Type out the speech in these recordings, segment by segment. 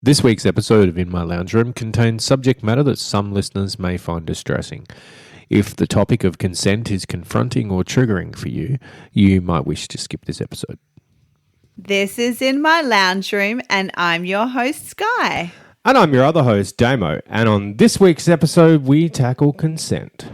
This week's episode of In My Lounge Room contains subject matter that some listeners may find distressing. If the topic of consent is confronting or triggering for you, you might wish to skip this episode. This is In My Lounge Room, and I'm your host, Skye. And I'm your other host, Damo. And on this week's episode, we tackle consent.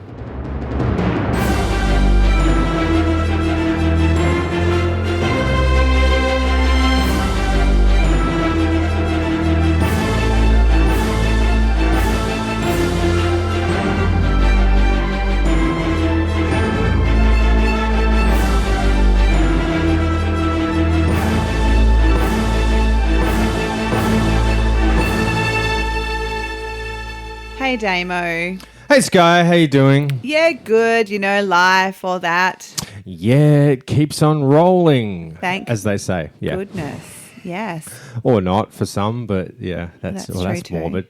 Hey, Damo. Hey, Skye, how you doing? Yeah, good. You know, life, all that. Yeah, it keeps on rolling. Thank as they say. Yeah. Goodness. Yes. Or not for some, but yeah, that's true too. morbid.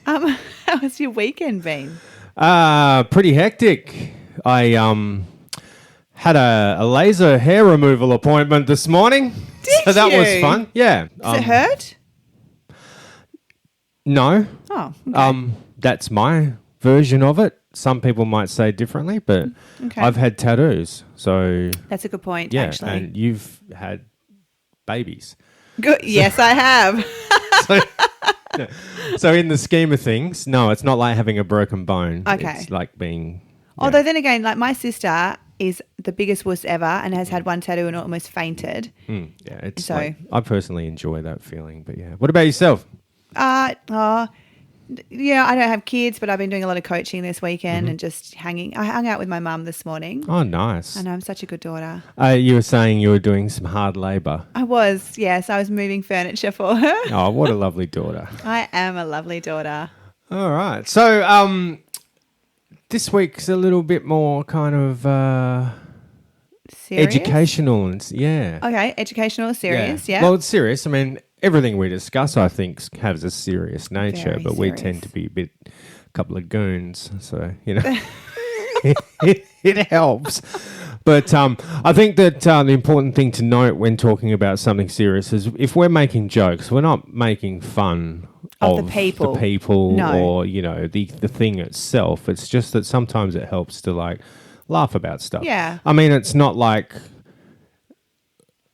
How's your weekend been? Pretty hectic. I had a laser hair removal appointment this morning. Did so that you? was fun. Yeah. Does it hurt? No. Oh, okay. That's my version of it. Some people might say differently, but Okay. I've had tattoos. So That's a good point, yeah, actually. and you've had babies. Good. Yes, I have. So in the scheme of things, no, it's not like having a broken bone. Okay. It's like being... Although then again, like my sister is the biggest wuss ever and has had one tattoo and almost fainted. Yeah, it's So- like, I personally enjoy that feeling, but yeah. What about yourself? Yeah, I don't have kids, but I've been doing a lot of coaching this weekend and just hanging. I hung out with my mum this morning. Oh, nice. I know, I'm such a good daughter. You were saying you were doing some hard labour. I was, yes. I was moving furniture for her. Oh, what a lovely daughter. I am a lovely daughter. All right. So this week's a little bit more kind of Serious? educational. And yeah. Okay, educational, serious, yeah. Well, it's serious. I mean, everything we discuss, I think, has a serious nature, Very but we serious. tend to be a couple of goons. So, you know, it helps. But I think that the important thing to note when talking about something serious is if we're making jokes, we're not making fun Of of the people. No. or, you know, the thing itself. It's just that sometimes it helps to, like, laugh about stuff. Yeah. I mean, it's not like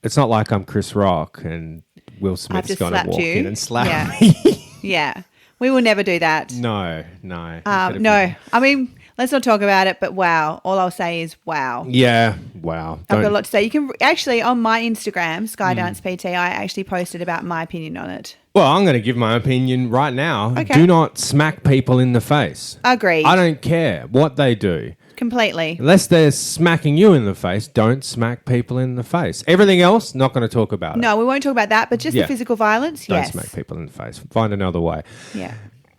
I'm Chris Rock and Will Smith's just going to slapped walk you. in and slap Yeah. me. Yeah. We will never do that. No. No. I mean, let's not talk about it, but wow. All I'll say is wow. Yeah. Wow. I've got a lot to say. You can actually, on my Instagram, Skydance PT, I actually posted about my opinion on it. Well, I'm going to give my opinion right now. Okay. Do not smack people in the face. Agreed. I don't care what they do. Completely. Unless they're smacking you in the face, don't smack people in the face. Everything else, not going to talk about it. No, we won't talk about that, but just Yeah. the physical violence, Don't yes. smack people in the face. Find another way. Yeah.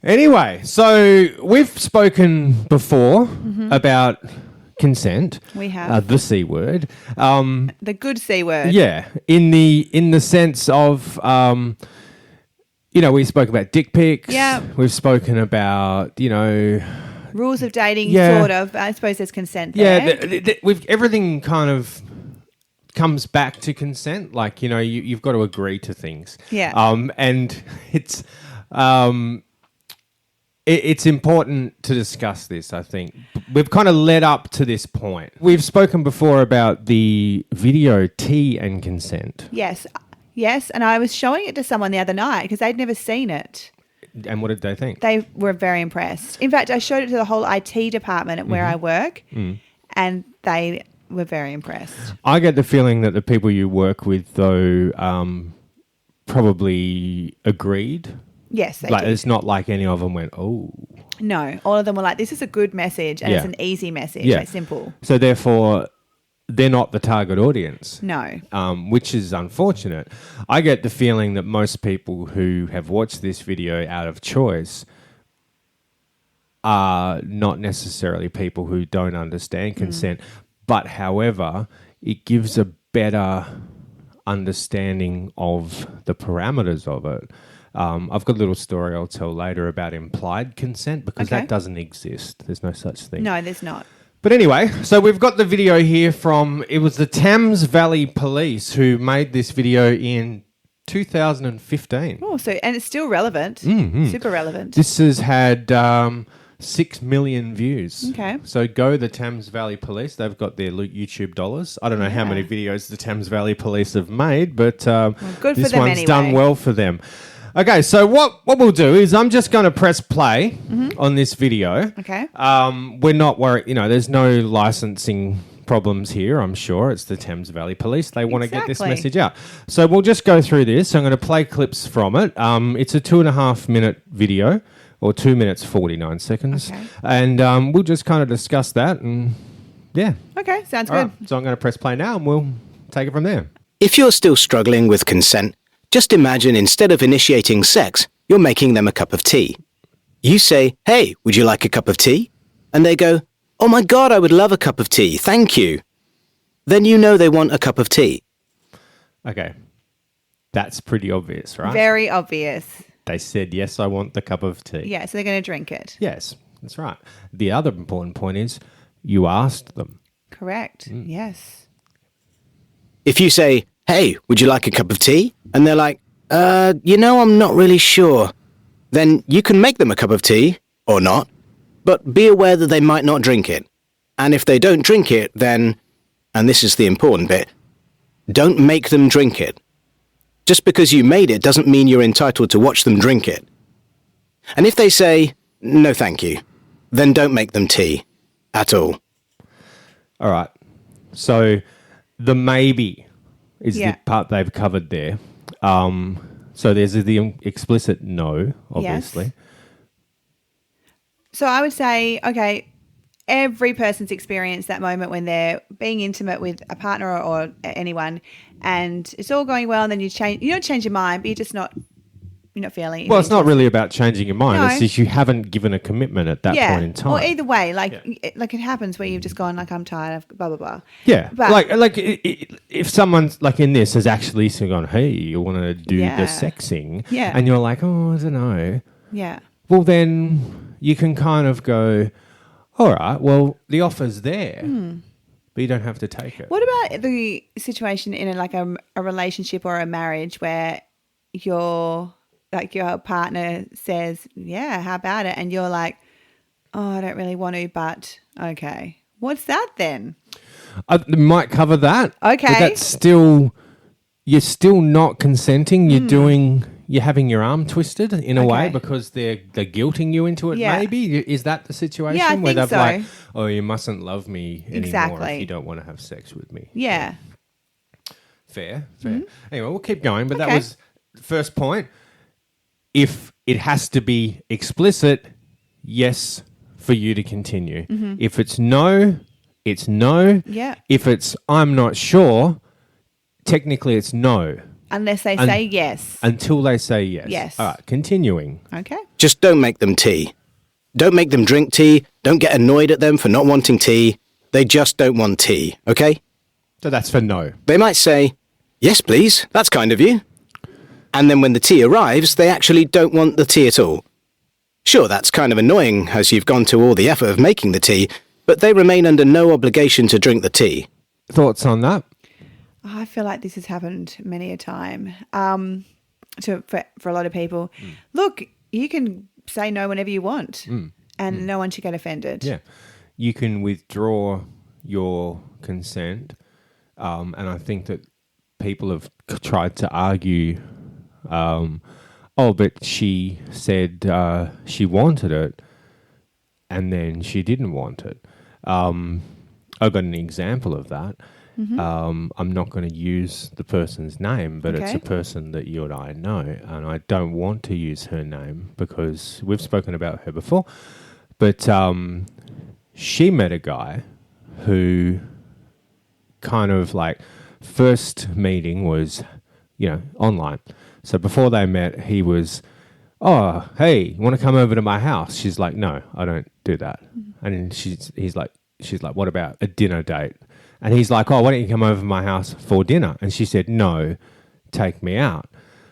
Anyway, so we've spoken before about consent. We have. The C word. The good C word. Yeah, in the sense of, you know, we spoke about dick pics. Yeah. We've spoken about, you know, Rules of dating, Yeah. sort of. I suppose there's consent there. yeah, we've everything kind of comes back to consent. Like, you know, you've got to agree to things. Yeah. And it's it's important to discuss this, I think. We've kind of led up to this point. We've spoken before about the video Tea and Consent. Yes. Yes. And I was showing it to someone the other night because they'd never seen it. And what did they think? They were very impressed. In fact, I showed it to the whole IT department at where I work, and they were very impressed. I get the feeling that the people you work with, though, probably agreed. Yes, they Like, did. it's not like any of them went, oh. No, all of them were like, this is a good message, and it's Yeah. an easy message. Yeah. It's simple. So, therefore, they're not the target audience. No. Which is unfortunate. I get the feeling that most people who have watched this video out of choice are not necessarily people who don't understand consent, but however, it gives a better understanding of the parameters of it. I've got a little story I'll tell later about implied consent because Okay. that doesn't exist. There's no such thing. No, there's not. But anyway, so we've got the video here from, it was the Thames Valley Police who made this video in 2015. Oh, and it's still relevant. Super relevant. This has had 6 million views. Okay. So go the Thames Valley Police. They've got their YouTube dollars. I don't know how many videos the Thames Valley Police have made, but good for this them one's anyway. done well for them. Okay, so what we'll do is I'm just going to press play on this video. Okay. We're not worried. There's no licensing problems here, I'm sure. It's the Thames Valley Police. They want to get this message out. So we'll just go through this. I'm going to play clips from it. It's a 2.5 minute video, or 2 minutes 49 seconds. Okay. And we'll just kind of discuss that. And yeah. Okay, sounds All good. right, so I'm going to press play now and we'll take it from there. If you're still struggling with consent, just imagine instead of initiating sex, you're making them a cup of tea. You say, "Hey, would you like a cup of tea?" And they go, "Oh my God, I would love a cup of tea, thank you." Then you know they want a cup of tea. Okay. That's pretty obvious, right? Very obvious. They said, yes, I want the cup of tea. Yeah, so they're going to drink it. Yes, that's right. The other important point is you asked them. Correct. Yes. If you say, "Hey, would you like a cup of tea?" And they're like, I'm not really sure. Then you can make them a cup of tea, or not, but be aware that they might not drink it. And if they don't drink it, then, and this is the important bit, don't make them drink it. Just because you made it doesn't mean you're entitled to watch them drink it. And if they say, "No thank you," then don't make them tea at all. All right. So the maybe is Yeah. the part they've covered there. So there's the explicit no, obviously. Yes. So I would say, okay, every person's experienced that moment when they're being intimate with a partner or anyone, and it's all going well, and then you don't change your mind, but you're not feeling. Well, it's not really about changing your mind. No. It's just you haven't given a commitment at that point in time. Or either way, like it happens where you've just gone like, I'm tired of blah blah blah. Yeah, But- if someone's like in this has actually gone, "Hey, you want to do Yeah. the sexing," Yeah. and you're like, "Oh, I don't know." Yeah. Well, then you can kind of go, "All right, well, the offer's there, but you don't have to take it." What about the situation in a relationship or a marriage where your partner says, "Yeah, how about it?" and you're like, "Oh, I don't really want to, but okay." What's that then? They might cover that. Okay. But that's still, you're still not consenting. You're having your arm twisted in a way Okay. because they're guilting you into it. Yeah. Maybe is that the situation Yeah, I where think they've so. like, "Oh, you mustn't love me anymore Exactly. if you don't want to have sex with me." Yeah. Fair. Anyway, we'll keep going. But that Okay. was the first point. If it has to be explicit, yes, for you to continue. If it's no, it's no. Yeah. If it's I'm not sure, technically it's no Unless they say yes. until they say yes. Yes. All right, continuing. Okay. Just don't make them tea. Don't make them drink tea. Don't get annoyed at them for not wanting tea. They just don't want tea, okay? So that's for no. They might say, "Yes, please, that's kind of you." And then when the tea arrives, they actually don't want the tea at all. Sure, that's kind of annoying as you've gone to all the effort of making the tea, but they remain under no obligation to drink the tea. Thoughts on that? I feel like this has happened many a time for a lot of people. Look, you can say no whenever you want and no one should get offended. Yeah. You can withdraw your consent, and I think that people have tried to argue, but she said she wanted it and then she didn't want it. I've got an example of that. I'm not going to use the person's name, but it's Okay. a person that you and I know, and I don't want to use her name because we've spoken about her before. But she met a guy who kind of like first meeting was, online. So before they met, he was, "Oh, hey, you want to come over to my house?" She's like, "No, I don't do that." And then she's like, "What about a dinner date?" And he's like, "Oh, why don't you come over to my house for dinner?" And she said, "No, take me out."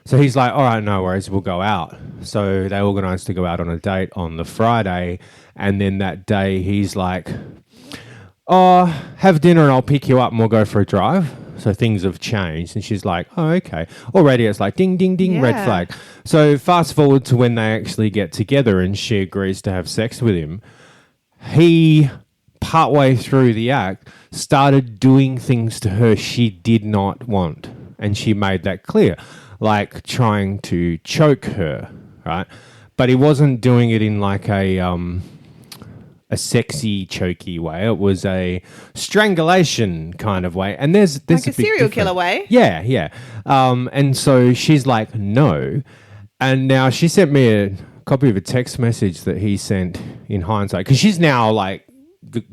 So he's like, "All right, no worries, we'll go out." So they organised to go out on a date on the Friday. And then that day he's like, "Oh, have dinner and I'll pick you up and we'll go for a drive." So things have changed. And she's like, oh, okay. Already it's like ding, ding, ding, red Yeah. flag. So fast forward to when they actually get together and she agrees to have sex with him. He, partway through the act, started doing things to her she did not want. And she made that clear, like trying to choke her, right? But he wasn't doing it in like a sexy, choky way. It was a strangulation kind of way. And there's Like a a big serial difference. killer way? Yeah, yeah. And so she's like, no. And now she sent me a copy of a text message that he sent in hindsight, because she's now like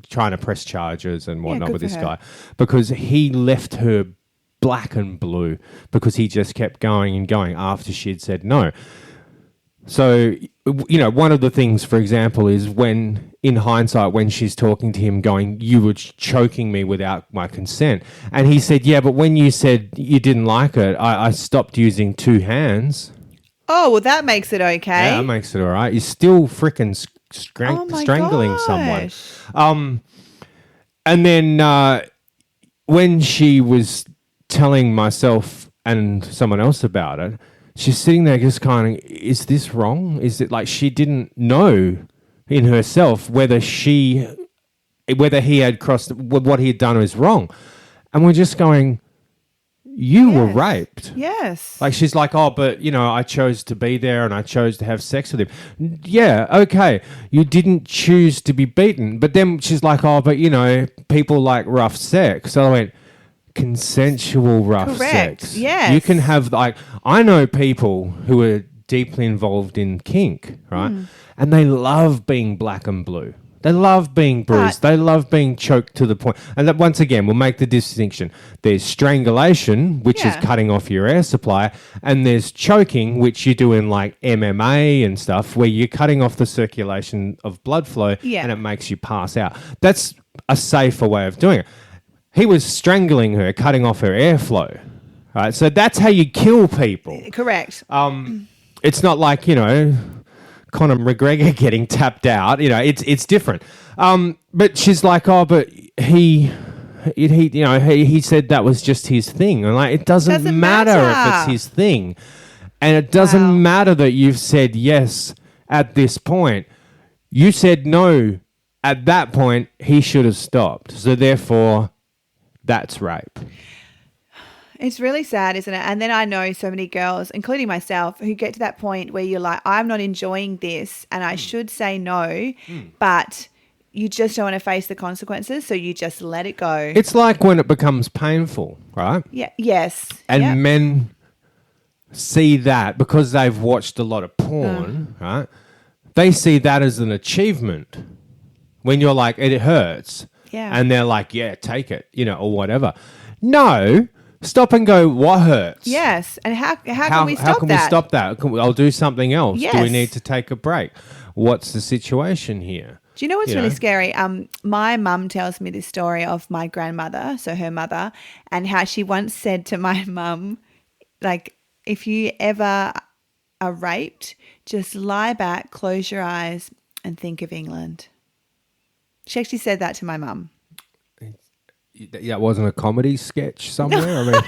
trying to press charges and whatnot good with for this her. guy, because he left her black and blue because he just kept going and going after she had said no. So, you know, one of the things, for example, is when, in hindsight, when she's talking to him going, you were choking me without my consent. And he said, yeah, but when you said you didn't like it, I stopped using two hands. Oh, well, that makes it okay. Yeah, that makes it all right. You're still freaking Oh my strangling someone. gosh. And then when she was telling myself and someone else about it, she's sitting there just kind of, is this wrong? Is it like she didn't know in herself whether he had crossed, what he had done was wrong? And we're just going, you were Yes. raped. Yes. Like, she's like, oh, but, you know, I chose to be there and I chose to have sex with him. Yeah, okay. You didn't choose to be beaten. But then she's like, oh, but, you know, people like rough sex. So I went, consensual rough Correct. sex. Yes. You can have, like, I know people who are deeply involved in kink, right? And they love being black and blue. They love being bruised. They love being choked to the point. And that, once again, we'll make the distinction. There's strangulation, which is Yeah. cutting off your air supply, and there's choking, which you do in like MMA and stuff, where you're cutting off the circulation of blood flow Yeah. and it makes you pass out. That's a safer way of doing it. He was strangling her, cutting off her airflow. Right? So that's how you kill people. Correct. It's not like, you know, Conor McGregor getting tapped out. You know, it's different. But she's like, oh, but he said that was just his thing. And like, it doesn't matter if it's his thing. And it doesn't matter that you've said yes at this point. You said no at that point. He should have stopped. So therefore, that's rape. It's really sad, isn't it? And then I know so many girls, including myself, who get to that point where you're like, I'm not enjoying this and I should say no, but you just don't want to face the consequences, so you just let it go. It's like when it becomes painful, right? Yeah. Yes. And Yep. men see that because they've watched a lot of porn, right? They see that as an achievement. When you're like, it hurts. Yeah. And they're like, yeah, take it, you know, or whatever. No. Stop and go, what hurts? Yes. And how can we stop we that? stop that? I'll do something else. Do we Yes. need to take a break? What's the situation here? Do you know what's You really know? scary? My mum tells me this story of my grandmother, so her mother, and how she once said to my mum, like, if you ever are raped, just lie back, close your eyes, and think of England. She actually said that to my mum. That wasn't a comedy sketch somewhere? I mean,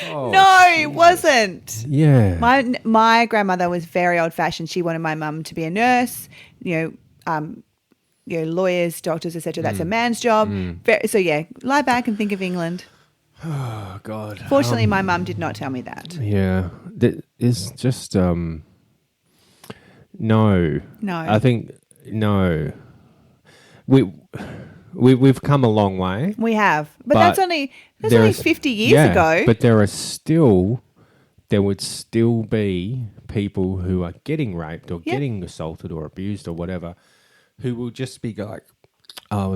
No, it wasn't. yeah. My grandmother was very old fashioned. She wanted my mum to be a nurse, lawyers, doctors, etc. That's a man's job. So yeah, lie back and think of England. Oh, God. Fortunately, my mum did not tell me that. Yeah, it's just no. No. I think no. We've come a long way. We have, but But that's only there 50 years ago. But there would still be people who are getting raped or getting assaulted or abused or whatever, who will just be like, oh,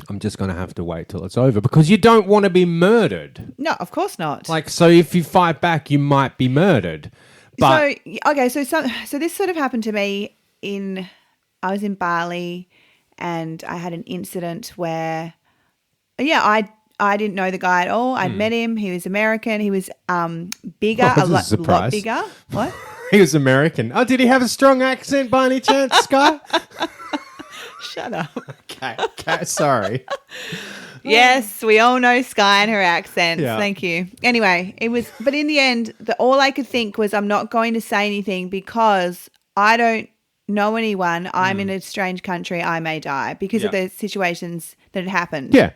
I'm just going to have to wait till it's over, because you don't want to be murdered. No, of course not. Like, so if you fight back, you might be murdered. But so this sort of happened to me I was in Bali, and I had an incident where, I didn't know the guy at all. I'd met him. He was American. He was bigger, Oh, a that's a lot surprise. bigger. What? he was American. Oh, did he have a strong accent by any chance, Skye? Shut up. Okay, sorry. Yes, we all know Skye and her accents. Yeah. Thank you. Anyway, but in the end, all I could think was I'm not going to say anything because I don't know anyone. I'm in a strange country. I may die because of the situations that had happened. Yeah.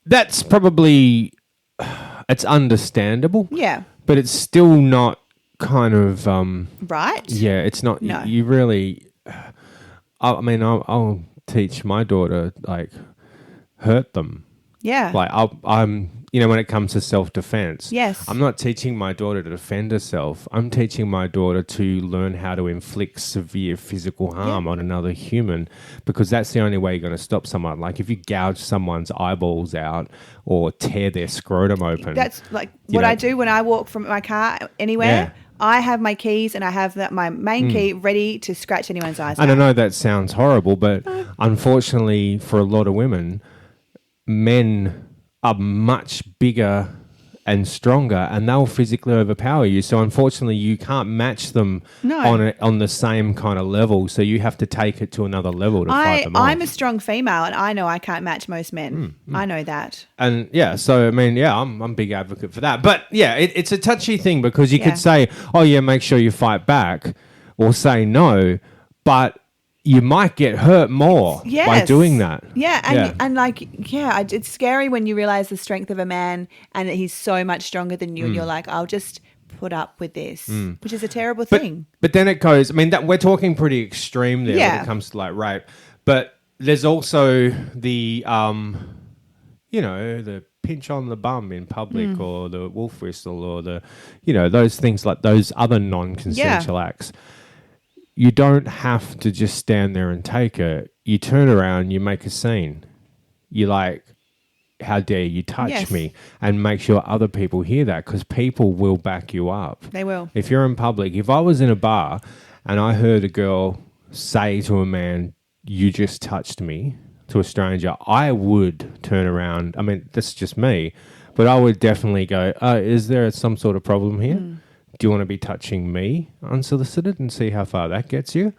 That's probably, it's understandable. Yeah. But it's still not kind of, Right? yeah, it's not, No. you really, I mean, I'll teach my daughter, like, hurt them. Yeah. Like, I'm, when it comes to self-defense, Yes. I'm not teaching my daughter to defend herself. I'm teaching my daughter to learn how to inflict severe physical harm on another human, because that's the only way you're going to stop someone. Like, if you gouge someone's eyeballs out or tear their scrotum open. That's like what I do when I walk from my car anywhere. Yeah. I have my keys and I have my main key ready to scratch anyone's eyes out. And I know that sounds horrible, but unfortunately for a lot of women, men are much bigger and stronger, and they'll physically overpower you. So unfortunately, you can't match them on the same kind of level. So you have to take it to another level to fight them off. I'm a strong female, and I know I can't match most men. I know that. And yeah, so I mean, yeah, I'm a big advocate for that. But yeah, it's a touchy thing because you could say, oh yeah, make sure you fight back, or say no, but you might get hurt more by doing that. Yeah, and it's scary when you realize the strength of a man and that he's so much stronger than you, and you're like, I'll just put up with this, which is a terrible thing. But then it goes, I mean, that we're talking pretty extreme there when it comes to like rape. But there's also the, the pinch on the bum in public or the wolf whistle or the, those things, like those other non-consensual acts. You don't have to just stand there and take it. You turn around, you make a scene. You're like, how dare you touch me? And make sure other people hear that, because people will back you up. They will. If you're in public, if I was in a bar and I heard a girl say to a man, you just touched me, to a stranger, I would turn around. I mean, that's just me. But I would definitely go, is there some sort of problem here? Do you want to be touching me unsolicited and see how far that gets you?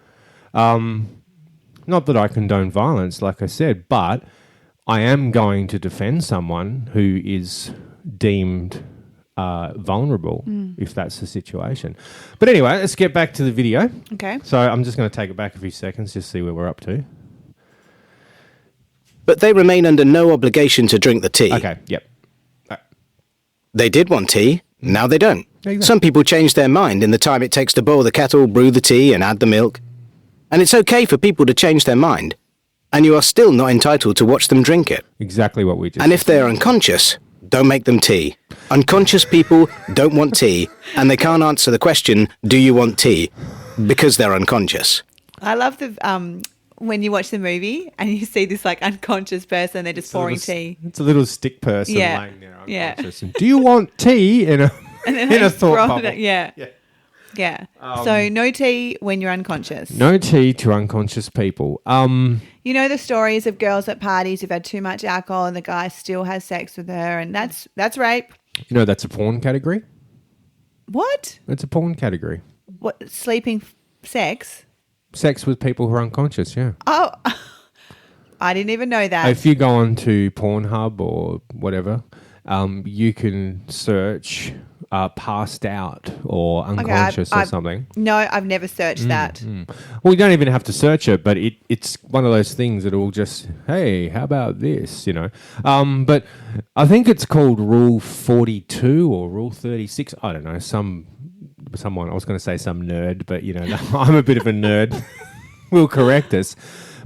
Not that I condone violence, like I said, but I am going to defend someone who is deemed vulnerable if that's the situation. But anyway, let's get back to the video. Okay. So I'm just going to take it back a few seconds, just see where we're up to. But they remain under no obligation to drink the tea. Okay, yep. They did want tea, now they don't. Exactly. Some people change their mind in the time it takes to boil the kettle, brew the tea, and add the milk. And it's okay for people to change their mind. And you are still not entitled to watch them drink it. Exactly what we just And if they're unconscious, don't make them tea. Unconscious people don't want tea, and they can't answer the question, do you want tea? Because they're unconscious. I love the when you watch the movie and you see this like unconscious person, they're just pouring tea. It's a little stick person laying there unconscious. Yeah. And, do you want tea in a in a thought bubble? Yeah. So no tea when you're unconscious. No tea to unconscious people. You know the stories of girls at parties who've had too much alcohol and the guy still has sex with her, and that's rape. You know that's a porn category. What? It's a porn category. What, sleeping sex? Sex with people who are unconscious. Yeah. Oh, I didn't even know that. If you go on to Pornhub or whatever, you can search passed out or unconscious or something. No, I've never searched that. Well, you don't even have to search it, but it's one of those things that will just, hey, how about this, But I think it's called Rule 42 or Rule 36. I don't know, someone, I was going to say some nerd, but, I'm a bit of a nerd. Will correct us.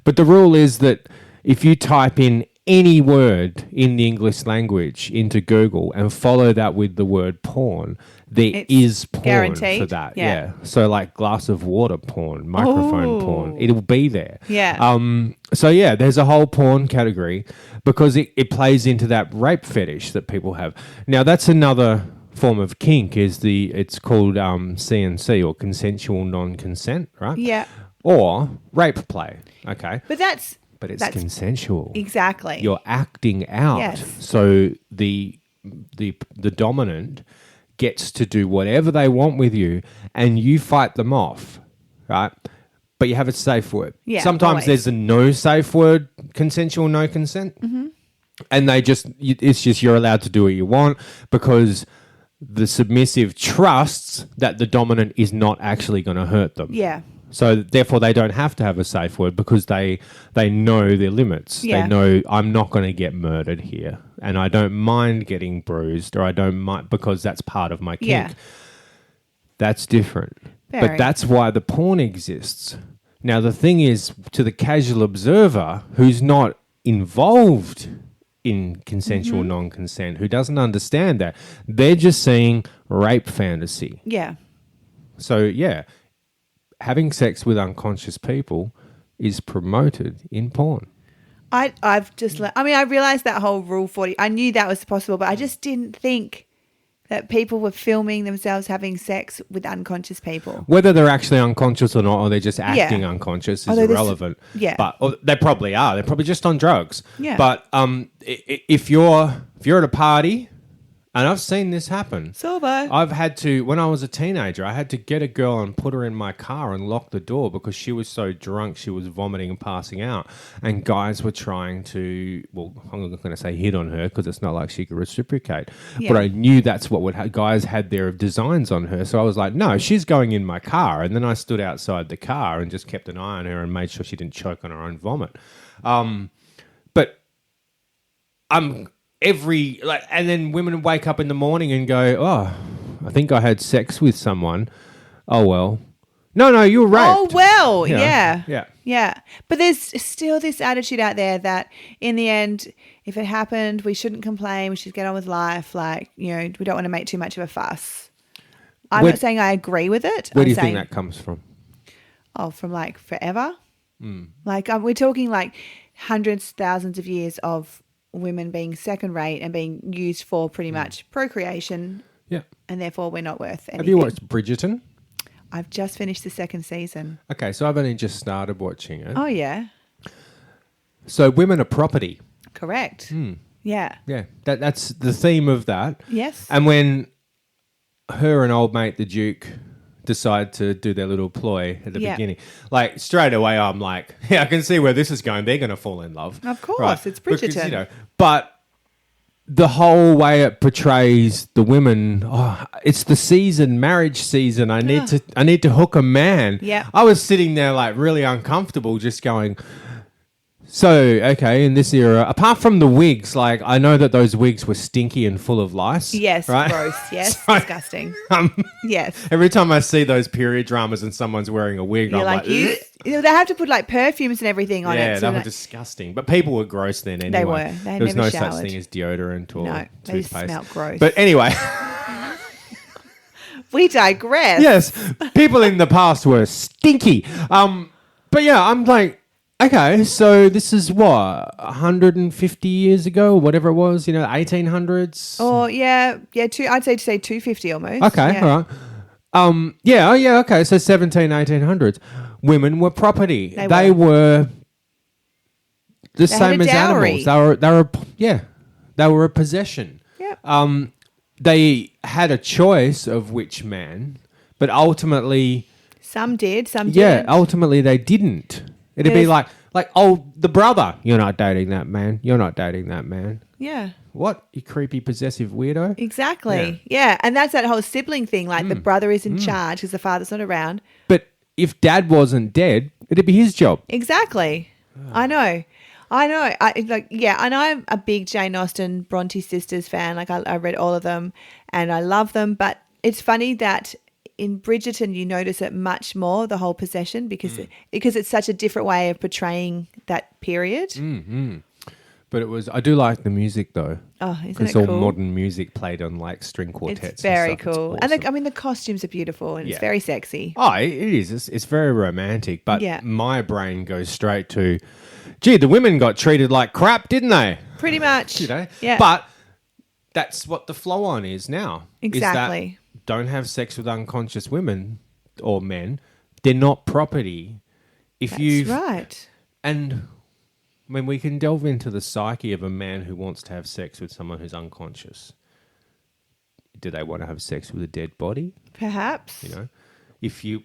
But the rule is that if you type in any word in the English language into Google and follow that with the word porn, there is porn guaranteed. for that. Yeah. So like glass of water porn, microphone porn, it'll be there. Yeah. So yeah, there's a whole porn category because it plays into that rape fetish that people have. Now that's another form of kink, it's called CNC or consensual non-consent, right? Yeah. Or rape play. Okay. But that's consensual. Exactly. You're acting out. Yes. So the dominant gets to do whatever they want with you and you fight them off, right? But you have a safe word. Yeah, Sometimes always. there's a no safe word, consensual no consent. And it's just you're allowed to do what you want because the submissive trusts that the dominant is not actually going to hurt them. Yeah. So therefore they don't have to have a safe word because they know their limits. Yeah. They know I'm not going to get murdered here and I don't mind getting bruised or I don't mind because that's part of my kink. Yeah. That's different. Very. But that's why the porn exists. Now the thing is, to the casual observer who's not involved in consensual non-consent, who doesn't understand that, they're just seeing rape fantasy. Yeah. So yeah, having sex with unconscious people is promoted in porn. I realized that whole Rule 40. I knew that was possible, but I just didn't think that people were filming themselves having sex with unconscious people. Whether they're actually unconscious or not, or they're just acting unconscious is irrelevant. But they probably are. They're probably just on drugs. Yeah. But if you're at a party, and I've seen this happen. So have I. I've had to, when I was a teenager, I had to get a girl and put her in my car and lock the door because she was so drunk, she was vomiting and passing out. And guys were trying to, well, I'm not going to say hit on her because it's not like she could reciprocate. Yeah. But I knew that's what guys had their designs on her. So I was like, no, she's going in my car. And then I stood outside the car and just kept an eye on her and made sure she didn't choke on her own vomit. But and then women wake up in the morning and go, oh, I think I had sex with someone. Oh, well. No, you were raped. Oh, well, You know? yeah. Yeah. But there's still this attitude out there that in the end, if it happened, we shouldn't complain. We should get on with life. Like, we don't want to make too much of a fuss. I'm not saying I agree with it. Where do you think that comes from? Oh, from like forever? Like we're talking like hundreds, thousands of years of women being second rate and being used for pretty much procreation. Yeah. And therefore we're not worth anything. Have you watched Bridgerton? I've just finished the second season. Okay, so I've only just started watching it. Oh, yeah. So women are property. Correct. Yeah. Yeah, that's the theme of that. Yes. And when her and old mate the Duke decide to do their little ploy at the beginning, like straight away I'm like, yeah, I can see where this is going. They're going to fall in love. Of course, right? it's Bridgerton. Because, but the whole way it portrays the women, it's the season, marriage season. I need to hook a man. Yeah. I was sitting there like really uncomfortable, just going, so, okay, in this era, apart from the wigs, like I know that those wigs were stinky and full of lice. Yes, right? gross. Yes, So, disgusting. Yes. Every time I see those period dramas and someone's wearing a wig, You're I'm like, they have to put like perfumes and everything on it. yeah, So they were disgusting. But people were gross then anyway. They were. They there was never no showered. such thing as deodorant or No, they toothpaste. smelled gross. But anyway, we digress. yes, people in the past were stinky. But yeah, I'm like, okay, so this is what, 150 years ago, whatever it was, 1800s? Oh, yeah. I'd say 250 almost. Okay, yeah. all right. Okay, so 1800s. Women were property. They were the same had a as dowry. animals. They were a possession. Yep. They had a choice of which man, but ultimately... Some did, some Yeah, didn't. ultimately they didn't. It'd be like, the brother. You're not dating that man. You're not dating that man. Yeah. What? You creepy, possessive weirdo? Exactly. Yeah. And that's that whole sibling thing. Like the brother is in charge because the father's not around. But if dad wasn't dead, it'd be his job. Exactly. I know. And I'm a big Jane Austen Bronte sisters fan. Like I read all of them and I love them. But it's funny that in Bridgerton, you notice it much more, the whole possession, because it's such a different way of portraying that period. But I do like the music though. Oh, isn't It's it all cool? modern music played on like string quartets. It's very and stuff. cool. It's awesome. And the costumes are beautiful and it's Yeah. very sexy. Oh, it is. It's very romantic. But Yeah. my brain goes straight to, gee, the women got treated like crap, didn't they? Pretty much. Yeah. But that's what the flow on is now. Exactly. Is that don't have sex with unconscious women or men. They're not property. That's right. And when we can delve into the psyche of a man who wants to have sex with someone who's unconscious, do they want to have sex with a dead body? Perhaps. If you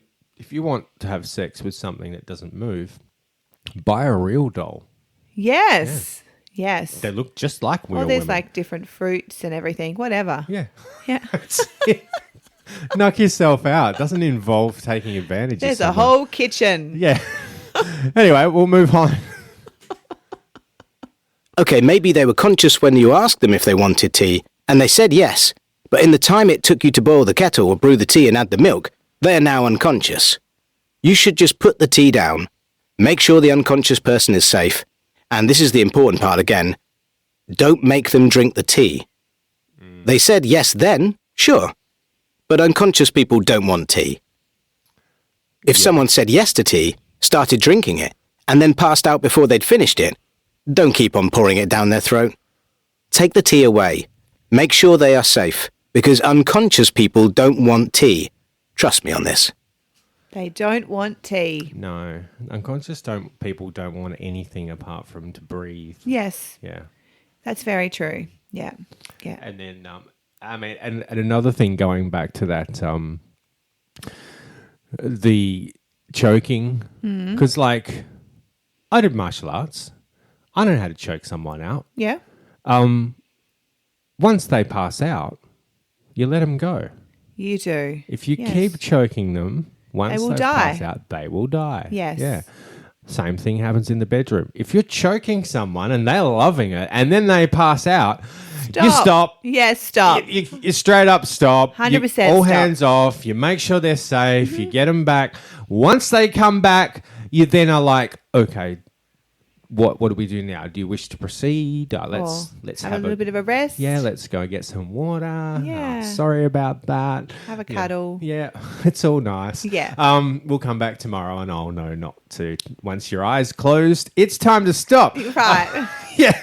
want to have sex with something that doesn't move, buy a real doll. Yes. Yes. They look just like real Or there's women. like different fruits and everything, whatever. Yeah. Yeah. Knock yourself out. Doesn't involve taking advantage There's of a someone. whole kitchen. Yeah. Anyway, we'll move on. Okay, maybe they were conscious when you asked them if they wanted tea, and they said yes, but in the time it took you to boil the kettle or brew the tea and add the milk, they are now unconscious. You should just put the tea down, make sure the unconscious person is safe, and this is the important part again, don't make them drink the tea. They said yes then, sure, but unconscious people don't want tea. If someone said yes to tea, started drinking it, and then passed out before they'd finished it, don't keep on pouring it down their throat. Take the tea away. Make sure they are safe, because unconscious people don't want tea. Trust me on this. They don't want tea. No. Unconscious people don't want anything apart from to breathe. Yes, Yeah. that's very true. Yeah. Yeah. And then, and another thing going back to that, the choking, because like I did martial arts. I know how to choke someone out. Yeah. Once they pass out, you let them go. You do. If you Yes. keep choking them, once They will they die. pass out, they will die. Yes. Yeah. Same thing happens in the bedroom. If you're choking someone and they're loving it and then they pass out, you stop. Yes, stop. You straight up stop. 100% You- all stop. hands off. You make sure they're safe. You get them back. Once they come back, you then are like, okay, what do we do now? Do you wish to proceed? Let's have a little bit of a rest. Yeah, let's go get some water. Yeah. Sorry about that. Have a cuddle. Yeah, it's all nice. Yeah. We'll come back tomorrow and I'll know not to. Once your eyes closed, it's time to stop. Right. Yeah.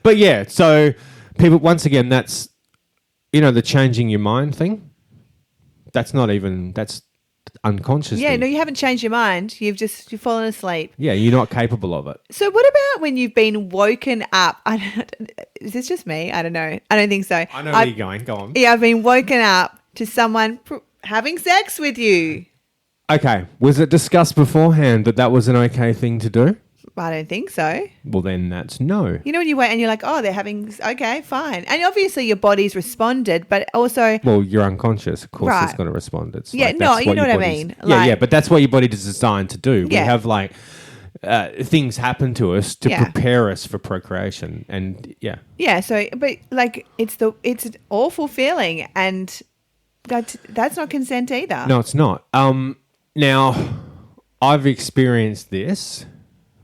But yeah, so people, once again, that's, the changing your mind thing. That's unconscious. Yeah, thing. no, you haven't changed your mind. You've fallen asleep. Yeah, you're not capable of it. So what about when you've been woken up? Is this just me? I don't know. I don't think so. I know where you're going. Go on. Yeah, I've been woken up to someone having sex with you. Okay. Was it discussed beforehand that was an okay thing to do? I don't think so. Well, then that's no. You know when you wait and you're like, oh, they're having, okay, fine. And obviously your body's responded, but also... Well, you're unconscious. Of course, Right. it's going to respond. It's Yeah, like, no, that's you know your what I body's- mean. Yeah, Like- but that's what your body is designed to do. Yeah. We have like things happen to us to Yeah. prepare us for procreation, and yeah, Yeah, so, but like it's an awful feeling and that's not consent either. no, it's not. Now I've experienced this,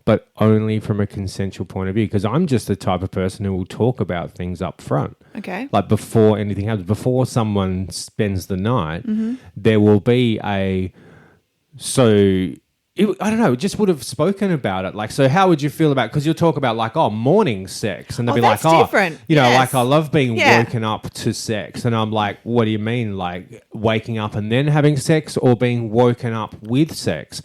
but only from a consensual point of view, because I'm just the type of person who will talk about things up front. Okay. Like before anything happens, before someone spends the night, Mm-hmm. there will be I don't know, just would have spoken about it. Like, so how would you feel about, because you'll talk about like, morning sex, and they'll Oh, be that's like, different. like Yes. I love being Yeah. woken up to sex. And I'm like, what do you mean? Like waking up and then having sex, or being woken up with sex?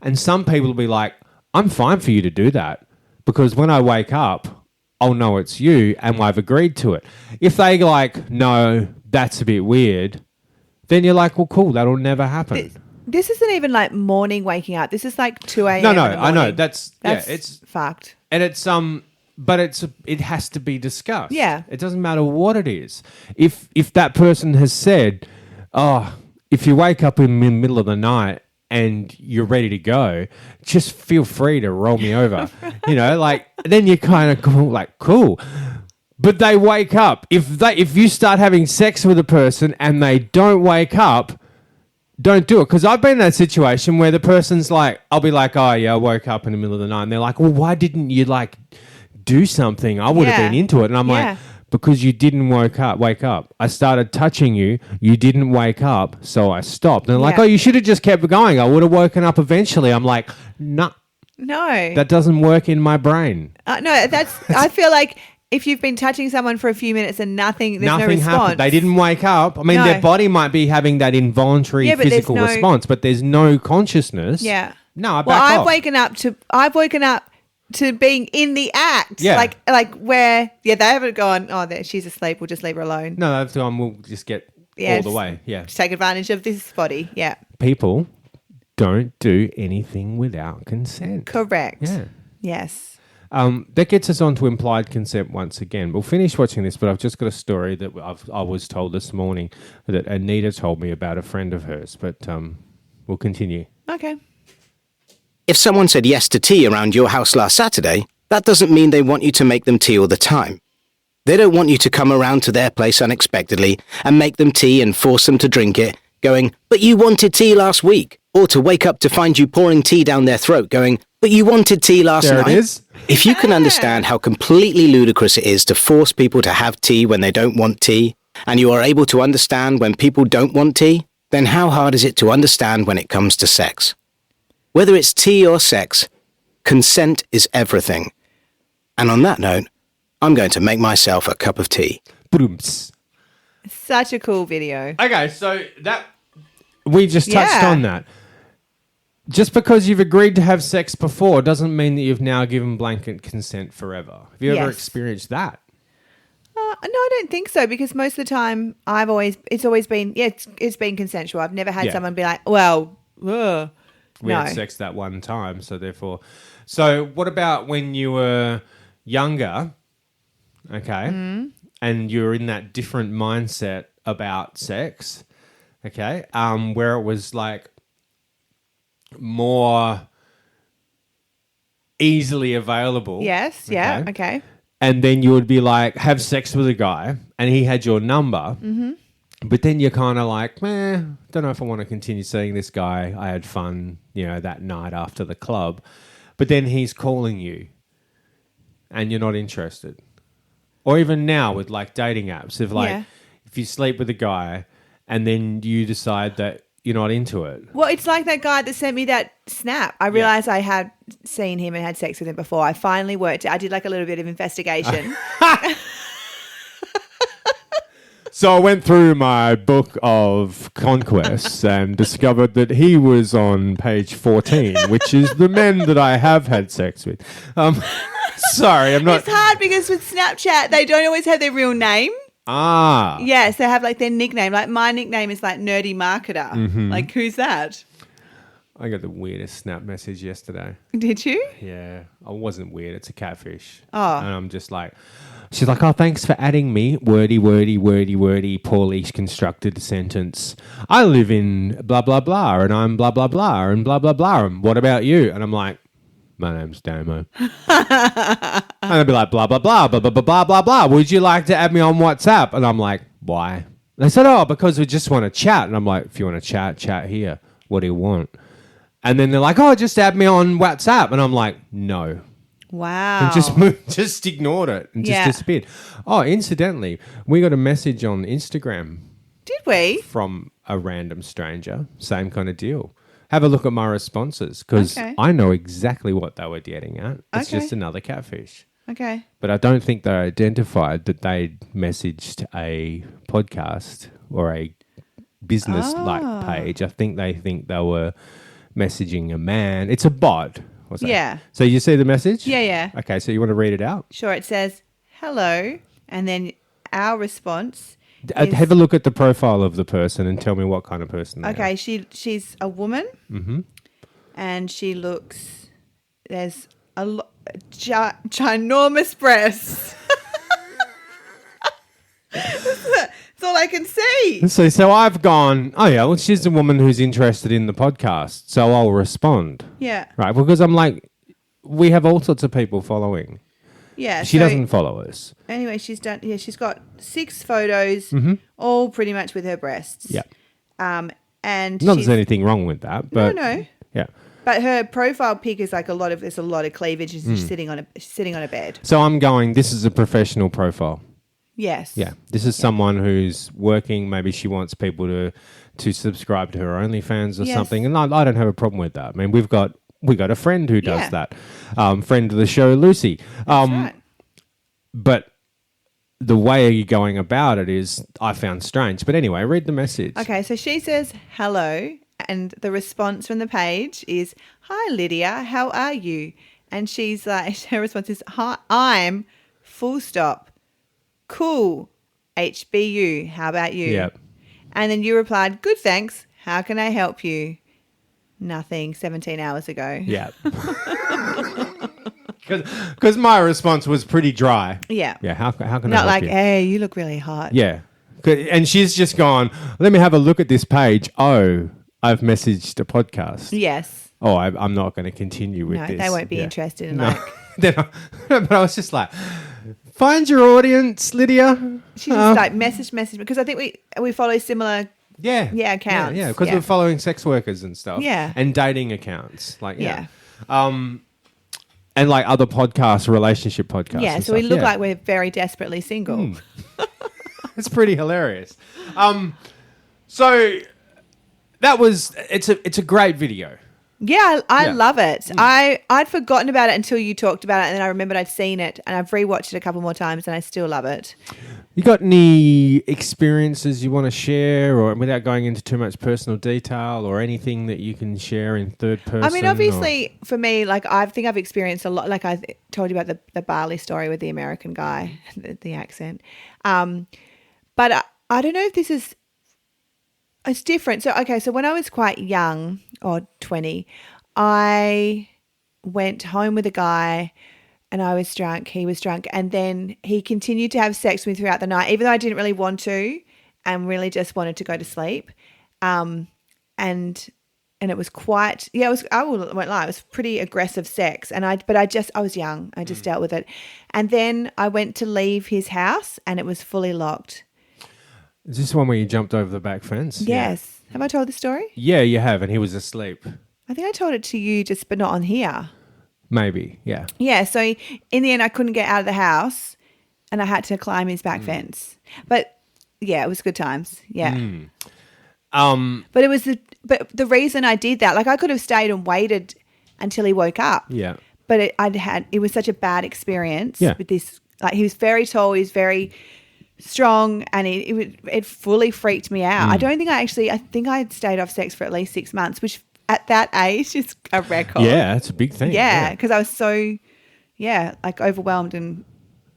And some people will be like, I'm fine for you to do that, because when I wake up, I'll know it's you and I've agreed to it. If they like, no, that's a bit weird, then you're like, well, cool, that'll never happen. This isn't even like morning waking up. This is like 2 a.m. No, in the I know. morning. That's it's fucked. and it's but it has to be discussed. Yeah. It doesn't matter what it is. If that person has said, oh, if you wake up in the middle of the night and you're ready to go, just feel free to roll me over. Like then you kind of go like, cool. But they wake up. If you start having sex with a person and they don't wake up, don't do it. Because I've been in that situation where the person's like, I'll be like, oh yeah, I woke up in the middle of the night. And they're like, well, why didn't you like do something? I would have Yeah. been into it. And I'm Yeah. like, because you didn't wake up. I started touching you. You didn't wake up. So I stopped. And they're like, Yeah. oh, you should have just kept going. I would have woken up eventually. I'm like, no, No. that doesn't work in my brain. No, I feel like if you've been touching someone for a few minutes and there's no Nothing response. happened. They didn't wake up. I mean, No. their body might be having that involuntary Yeah, but there's physical no- response, but there's no consciousness. Yeah. No, I Well, back I've off. woken up to being in the act. Yeah. Like where, they haven't gone, she's asleep, we'll just leave her alone. No, that's the one. We'll just get all the just- way. Yeah. Just take advantage of this body. Yeah. People don't do anything without consent. Correct. Yeah. Yes. That gets us on to implied consent once again. We'll finish watching this, but I've just got a story that I was told this morning that Anita told me about a friend of hers, but we'll continue. Okay. If someone said yes to tea around your house last Saturday, that doesn't mean they want you to make them tea all the time. They don't want you to come around to their place unexpectedly and make them tea and force them to drink it, going, "But you wanted tea last week." Or to wake up to find you pouring tea down their throat, going, "But you wanted tea last There night." it is. If you can understand how completely ludicrous it is to force people to have tea when they don't want tea, and you are able to understand when people don't want tea, then how hard is it to understand when it comes to sex? Whether it's tea or sex, consent is everything. And on that note, I'm going to make myself a cup of tea. Boomps. Such a cool video. Okay, so that we just touched Yeah. on that. Just because you've agreed to have sex before doesn't mean that you've now given blanket consent forever. Have you ever Yes. experienced that? No, I don't think so, because most of the time it's always been, it's been consensual. I've never had Yeah. someone be like, well, We no. had sex that one time, so therefore. So what about when you were younger, okay, and you're in that different mindset about sex, okay, where it was like more easily available. Yes, yeah, okay. And then you would be like, have sex with a guy, and he had your number. Mm-hmm. But then you're kind of like, don't know if I want to continue seeing this guy. I had fun, that night after the club. But then he's calling you, and you're not interested. Or even now with like dating apps, if you sleep with a guy, and then you decide that you're not into it. Well, it's like that guy that sent me that snap. I realized I had seen him and had sex with him before. I finally worked it. I did like a little bit of investigation. So I went through my book of conquests and discovered that he was on page 14, which is the men that I have had sex with. Sorry, I'm not... It's hard because with Snapchat, they don't always have their real name. Ah. Yes, they have like their nickname. Like my nickname is like Nerdy Marketer. Mm-hmm. Like, who's that? I got the weirdest snap message yesterday. Did you? Yeah, I wasn't weird. It's a catfish. Oh. And I'm just like... She's like, "Oh, thanks for adding me. Wordy, wordy, wordy, wordy, poorly constructed sentence. I live in blah, blah, blah, and I'm blah, blah, blah, and blah, blah, blah. And what about you?" And I'm like, "My name's Damo." And they'd be like, blah, blah, blah, blah, blah, blah, blah, blah, blah. "Would you like to add me on WhatsApp?" And I'm like, "Why?" They said, "Oh, because we just want to chat." And I'm like, "If you want to chat, chat here. What do you want?" And then they're like, "Oh, just add me on WhatsApp." And I'm like, "No." Wow. And just ignored it and just disappeared. Oh, incidentally, we got a message on Instagram Did we? from a random stranger. Same kind of deal. Have a look at my responses because Okay. I know exactly what they were getting at. It's Okay. just another catfish. Okay. But I don't think they identified that they'd messaged a podcast or a business-like page. I think they were messaging a man. It's a bot. Was it? Yeah. So you see the message? Yeah, yeah. Okay, so you want to read it out? Sure, it says, hello, and then our response is... Have a look at the profile of the person and tell me what kind of person they are. Okay, she's a woman, and she looks... There's a ginormous breasts. That's all I can see. So I've gone, oh yeah, well, she's a woman who's interested in the podcast, so I'll respond. Yeah. Right, because I'm like, we have all sorts of people following. Yeah. She so doesn't follow us. Anyway, she's got 6 photos, all pretty much with her breasts. Yeah. And Not she's... there's anything wrong with that, but No. yeah. But her profile pic is like there's a lot of cleavage. She's sitting on a bed. So I'm going, this is a professional profile. Yes. Yeah. This is someone who's working. Maybe she wants people to subscribe to her OnlyFans or Yes. something. And I don't have a problem with that. I mean, we got a friend who does Yeah. that. Friend of the show, Lucy. That's right. But the way you're going about it is I found strange. But anyway, read the message. Okay, so she says hello, and the response from the page is, "Hi Lydia, how are you?" And she's like, her response is, "Hi, I'm full stop. Cool. HBU. How about you?" Yep. And then you replied, "Good, thanks. How can I help you?" Nothing. 17 hours ago. Yeah. Because my response was pretty dry. Yeah. Yeah, how can I Not help like, you? hey, you look really hot. Yeah. And she's just gone, let me have a look at this page. Oh, I've messaged a podcast. Yes. Oh, I'm not going to continue with No, this. they won't be Yeah. interested in No. like... But I was just like, find your audience, Lydia. She just like message because I think we follow similar... Yeah. accounts. Yeah, because Yeah. we're following sex workers and stuff. Yeah. And dating accounts. Like, Yeah. And like other podcasts, relationship podcasts. Yeah, and so we stuff. look Yeah. like we're very desperately single. It's pretty hilarious. So that was it's a great video. Yeah, I Yeah. love it. I'd forgotten about it until you talked about it, and then I remembered I'd seen it, and I've rewatched it a couple more times, and I still love it. You got any experiences you want to share, or without going into too much personal detail, or anything that you can share in third person? I mean, obviously, for me, like I think I've experienced a lot. Like I told you about the Bali story with the American guy, the accent. But I don't know if this is. It's different. So when I was quite young, or 20, I went home with a guy. And I was drunk, he was drunk, and then he continued to have sex with me throughout the night, even though I didn't really want to and really just wanted to go to sleep. And it was quite, I won't lie, it was pretty aggressive sex. And I was young, I just dealt with it. And then I went to leave his house and it was fully locked. Is this the one where you jumped over the back fence? Yes. Yeah. Have I told the story? Yeah, you have, and he was asleep. I think I told it to you but not on here. Maybe, yeah. Yeah, so in the end, I couldn't get out of the house and I had to climb his back fence. But yeah, it was good times. Yeah. But the reason I did that, like I could have stayed and waited until he woke up. Yeah. But it was such a bad experience with this. Like he was very tall, he was very strong, and it fully freaked me out. I think I had stayed off sex for at least 6 months, which at that age is a record. Yeah, that's a big thing. Yeah, because I was so, like overwhelmed and.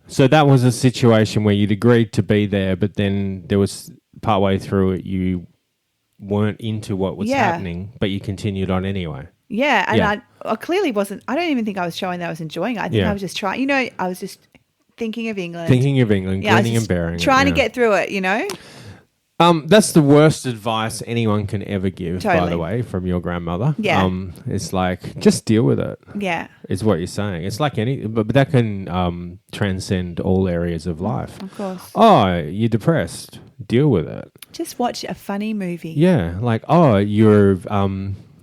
So that was a situation where you'd agreed to be there, but then there was partway through it, you weren't into what was happening, but you continued on anyway. Yeah, and I clearly wasn't. I don't even think I was showing that I was enjoying it. I think I was just trying. I was just thinking of England. Grinning and bearing. Trying to get through it, That's the worst advice anyone can ever give, by Totally. the way, from your grandmother. Yeah. It's like, just deal with it. Yeah. Is what you're saying. It's like but that can transcend all areas of life. Of course. Oh, you're depressed. Deal with it. Just watch a funny movie. Yeah, like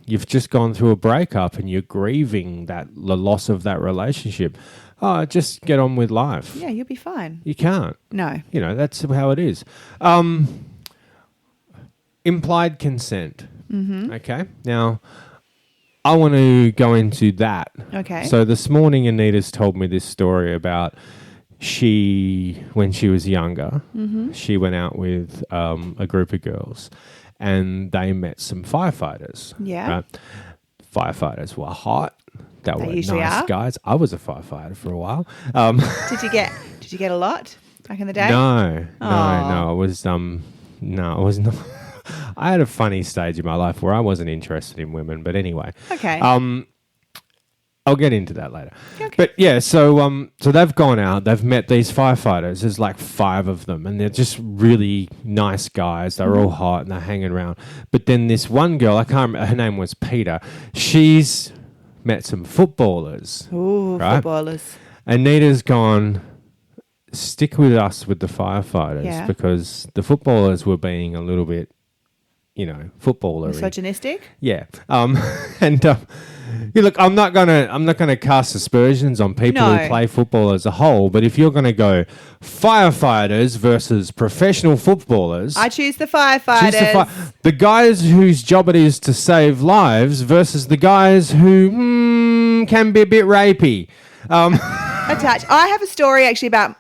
you've just gone through a breakup and you're grieving the loss of that relationship. Oh, just get on with life. Yeah, you'll be fine. You can't. No. That's how it is. Implied consent. Mm-hmm. Okay. Now, I want to go into that. Okay. So this morning, Anita's told me this story about when she was younger, she went out with a group of girls and they met some firefighters. Yeah. Right? Firefighters were hot. They were usually nice are. guys. I was a firefighter for a while. Did you get a lot back in the day? No, Aw. it was no, it was not. I had a funny stage in my life where I wasn't interested in women, but anyway. Okay. I'll get into that later. Okay. But yeah, so they've gone out, they've met these firefighters. There's like 5 of them, and they're just really nice guys. They're all hot and they're hanging around. But then this one girl, I can't remember, her name was Peter. She's met some footballers. Ooh, right? footballers. Anita's gone, stick with us with the firefighters, Yeah. because the footballers were being a little bit, footballery. Misogynistic? Yeah. Look, I'm not gonna cast aspersions on people No. who play football as a whole, but if you're gonna go firefighters versus professional footballers, I choose the firefighters. the guys whose job it is to save lives versus the guys who can be a bit rapey. Attached. I have a story actually about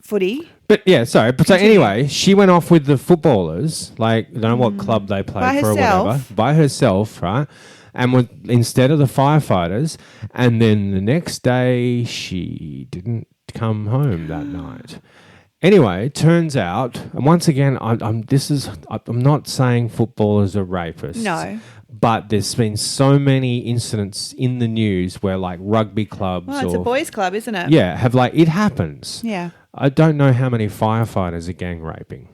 footy. But yeah, sorry. But so anyway, she went off with the footballers, like I don't know what club they played By for herself. or whatever, by herself, right? And instead of the firefighters, and then the next day she didn't come home that night, Anyway, it turns out, and once again, I'm not saying footballers are rapists. No. But there's been so many incidents in the news where like rugby clubs Well, it's a boys' club, isn't it? Yeah, have like, it happens. Yeah. I don't know how many firefighters are gang raping.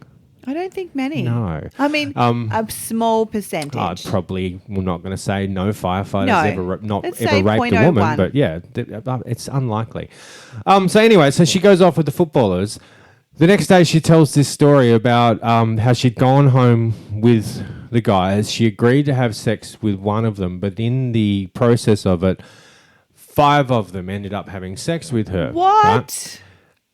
I don't think many. No. I mean, a small percentage. I probably we're not going to say no firefighters No. ever Let's say raped a woman, 0.01. but yeah, it's unlikely. So anyway, so she goes off with the footballers. The next day, she tells this story about how she'd gone home with the guys. She agreed to have sex with one of them, but in the process of it, 5 of them ended up having sex with her. What? Right?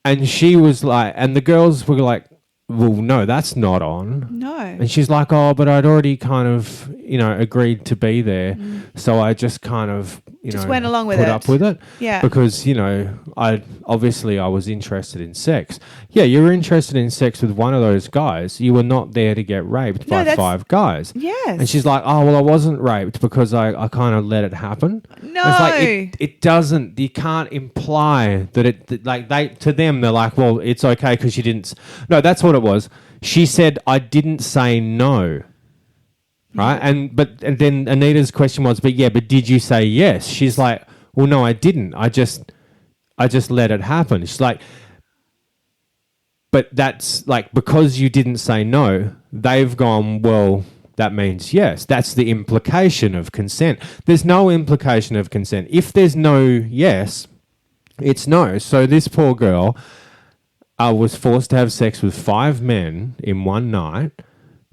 And she was like, and the girls were like, well, no, that's not on. No. And she's like, oh, but I'd already kind of, agreed to be there. So I just kind of, Just went along with put it. up with it. Yeah. Because, I was interested in sex. Yeah, you were interested in sex with one of those guys. You were not there to get raped by 5 guys. Yes. And she's like, oh, well, I wasn't raped because I kind of let it happen. No. It's like, it doesn't, you can't imply that to them, they're like, well, it's okay because you didn't. No, that's what it was. She said, I didn't say no. Right? And then Anita's question was, but did you say yes? She's like, well, no, I didn't. I just let it happen. She's like, but that's like, because you didn't say no, they've gone, well, that means yes. That's the implication of consent. There's no implication of consent. If there's no yes, it's no. So this poor girl was forced to have sex with 5 men in one night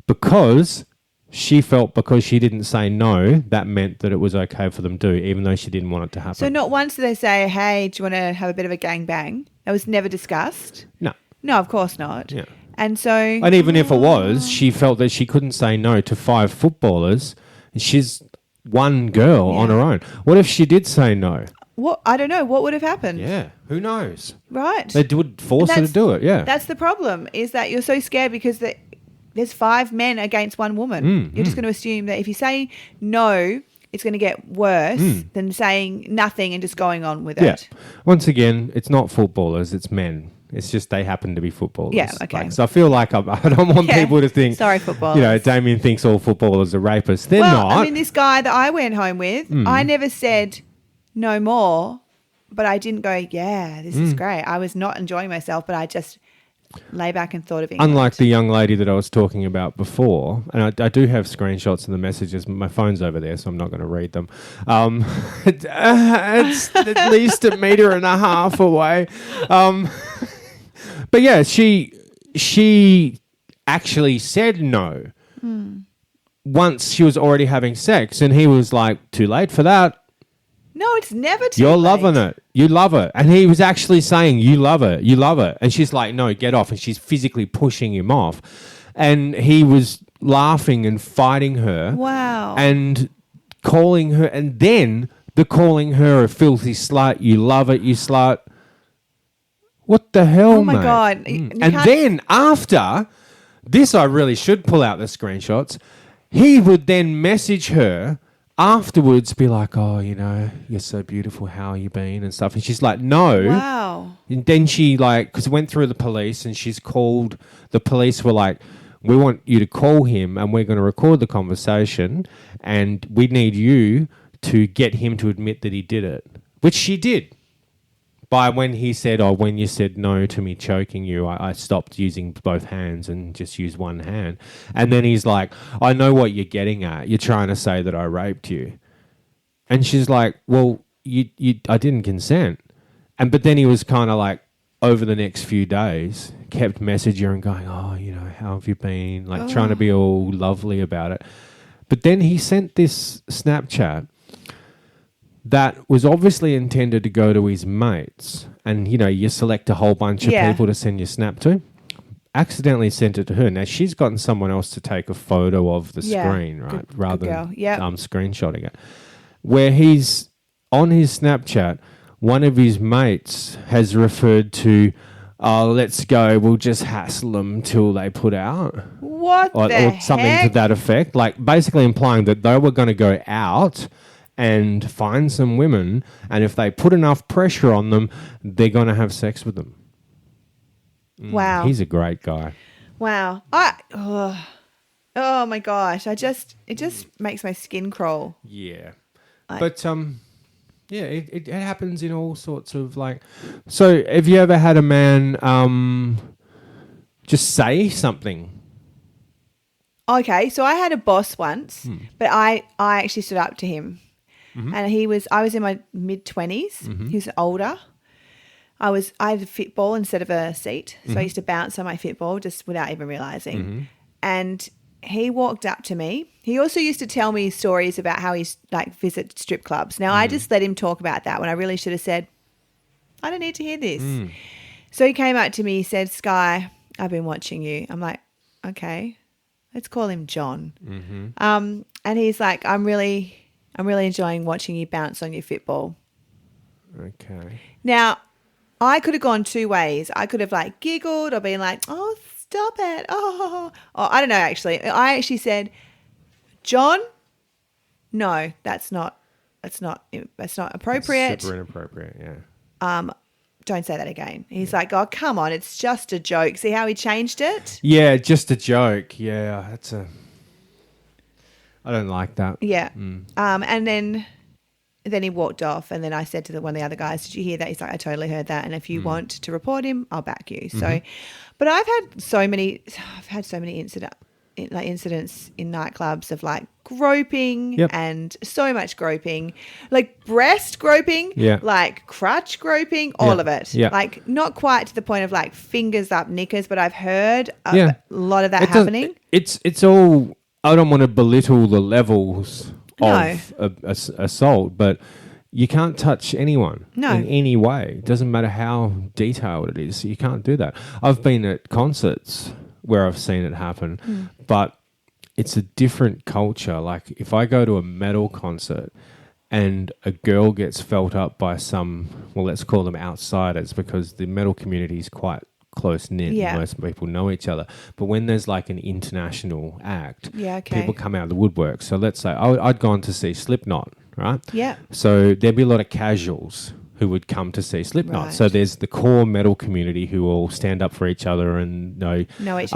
because she felt because she didn't say no, that meant that it was okay for them to do, even though she didn't want it to happen. So not once did they say, hey, do you want to have a bit of a gangbang? That was never discussed? No. No, of course not. Yeah. And so... And even if it was, she felt that she couldn't say no to 5 footballers. She's one girl on her own. What if she did say no? What? I don't know. What would have happened? Yeah, who knows? Right. They would force her to do it, yeah. That's the problem, is that you're so scared because there's 5 men against 1 woman. You're just going to assume that if you say no, it's going to get worse than saying nothing and just going on with it. Once again, it's not footballers, it's men. It's just they happen to be footballers. Yeah, okay. So I feel like I don't want people to think, sorry, footballers. Damien thinks all footballers are rapists. They're not. I mean, this guy that I went home with, I never said no more, but I didn't go, yeah, this is great. I was not enjoying myself, but I just lay back and thought of England. Unlike the young lady that I was talking about before, and I do have screenshots of the messages. My phone's over there, so I'm not going to read them. It's at least 1.5 meters away. But yeah, she actually said no once she was already having sex, and he was like, too late for that. No, it's never too You're late. loving it. You love it. And he was actually saying, you love it. You love it. And she's like, no, get off. And she's physically pushing him off. And he was laughing and fighting her. Wow. And calling her. And then calling her a filthy slut. You love it, you slut. What the hell, Oh, my mate? God. And then after this, I really should pull out the screenshots. He would then message her afterwards, be like, oh, you're so beautiful, how you been and stuff. And she's like, no. Wow. And then she because it went through the police, and she's called, the police were like, we want you to call him and we're going to record the conversation and we need you to get him to admit that he did it, which she did. By when he said, oh, when you said no to me choking you, I stopped using both hands and just used one hand. And then he's like, I know what you're getting at. You're trying to say that I raped you. And she's like, well, I didn't consent. But then he was kind of like, over the next few days, kept messaging her and going, oh, how have you been? Like trying to be all lovely about it. But then he sent this Snapchat that was obviously intended to go to his mates. And, you select a whole bunch of people to send your snap to. Accidentally sent it to her. Now, she's gotten someone else to take a photo of the screen, right? Rather than screenshotting it. Where he's, on his Snapchat, one of his mates has referred to, oh, let's go, we'll just hassle them till they put out. What or something to that effect. Like, basically implying that they were going to go out and find some women, and if they put enough pressure on them, they're going to have sex with them. Wow. He's a great guy. Wow. Oh my gosh. It just makes my skin crawl. Yeah. Like- But yeah, it happens in all sorts of like. So, have you ever had a man just say something? Okay, so I had a boss once, but I actually stood up to him. And I was in my mid-20s. He was older. I had a fitball instead of a seat. So I used to bounce on my fitball just without even realizing. And he walked up to me. He also used to tell me stories about how he's like visit strip clubs. Now I just let him talk about that when I really should have said, I don't need to hear this. So he came up to me, he said, Skye, I've been watching you. I'm like, okay, let's call him John. And he's like, I'm really enjoying watching you bounce on your fitball. Okay. Now, I could have gone two ways. I could have like giggled or been like, oh, stop it. Oh, or I don't know, actually. I actually said, John, no, that's not appropriate. Super inappropriate, yeah. Don't say that again. He's like, oh, come on, it's just a joke. See how he changed it? Yeah, just a joke. Yeah, I don't like that. Yeah. And then he walked off, and then I said to one of the other guys, did you hear that? He's like, I totally heard that, and if you want to report him, I'll back you. So, but I've had so many incidents in nightclubs of like groping and so much groping, like breast groping, like crotch groping, all of it. Yeah. Like not quite to the point of like fingers up knickers, but I've heard of a lot of that happening. It's all, I don't want to belittle the levels of assault, but you can't touch anyone in any way. It doesn't matter how detailed it is. You can't do that. I've been at concerts where I've seen it happen, but it's a different culture. Like if I go to a metal concert and a girl gets felt up by some, well, let's call them outsiders, because the metal community is quite close-knit. Most people know each other. But when there's like an international act, people come out of the woodwork. So let's say I'd gone to see Slipknot, right? Yeah. So there'd be a lot of casuals who would come to see Slipknot. Right. So there's the core metal community who all stand up for each other and know each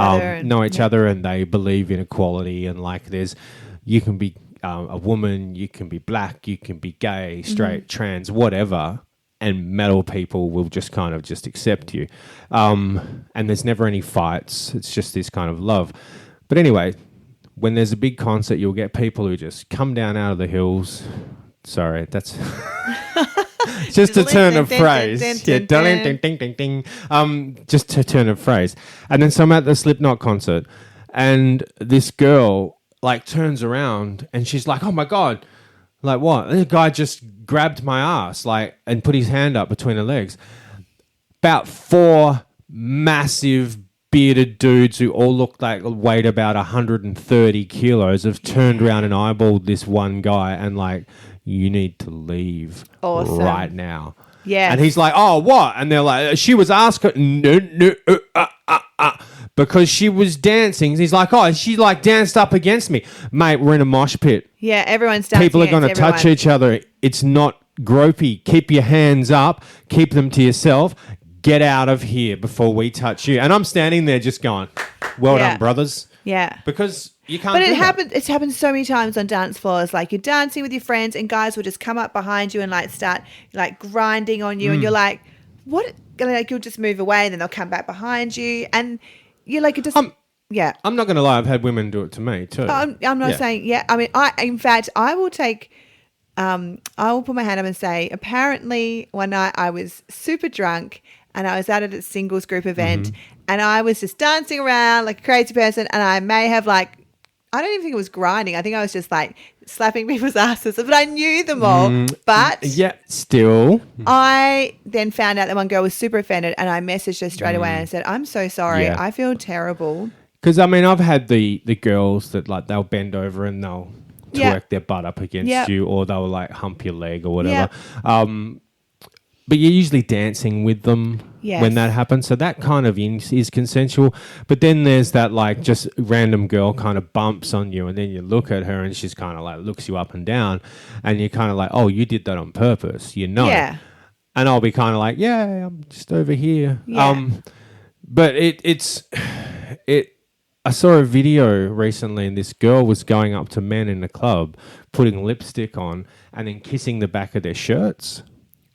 other, and they believe in equality, and like you can be a woman, you can be black, you can be gay, straight, trans, whatever, and metal people will just kind of just accept you. And there's never any fights. It's just this kind of love. But anyway, when there's a big concert, you'll get people who just come down out of the hills. Sorry, that's just a turn of phrase. Yeah, ding, ding, ding, ding. Just a turn of phrase. And then so I'm at the Slipknot concert, and this girl like turns around and she's like, "Oh my God, like what? This guy just grabbed my ass, like, and put his hand up between her legs." About 4 massive bearded dudes who all looked like weighed about 130 kilos have turned around and eyeballed this one guy and like, you need to leave right now. Yeah. And he's like, oh, what? And they're like, she was asking, because she was dancing. He's like, oh, she like danced up against me. Mate, we're in a mosh pit. Yeah, everyone's dancing. People are going to touch each other. It's not gropey. Keep your hands up. Keep them to yourself. Get out of here before we touch you. And I'm standing there just going, well done, brothers. Yeah. Because you can't It's happened so many times on dance floors. Like you're dancing with your friends and guys will just come up behind you and like start like grinding on you and you're like, what? Like you'll just move away and then they'll come back behind you and you're like, it doesn't... Yeah. I'm not going to lie. I've had women do it to me too. I'm not saying... Yeah. I mean, I will take... I will put my hand up and say, apparently one night I was super drunk and I was at a singles group event and I was just dancing around like a crazy person and I may have like, I don't even think it was grinding. I think I was just like slapping people's asses, but I knew them all. But yeah, still. I then found out that one girl was super offended and I messaged her straight away and said, I'm so sorry. Yeah. I feel terrible. Because, I mean, I've had the girls that like they'll bend over and they'll twerk their butt up against you or they'll like hump your leg or whatever. But you're usually dancing with them when that happens. So that kind of is consensual. But then there's that like just random girl kind of bumps on you and then you look at her and she's kind of like looks you up and down and you're kind of like, oh, you did that on purpose, you know. Yeah. And I'll be kind of like, yeah, I'm just over here. Yeah. But it's I saw a video recently, and this girl was going up to men in the club, putting lipstick on, and then kissing the back of their shirts,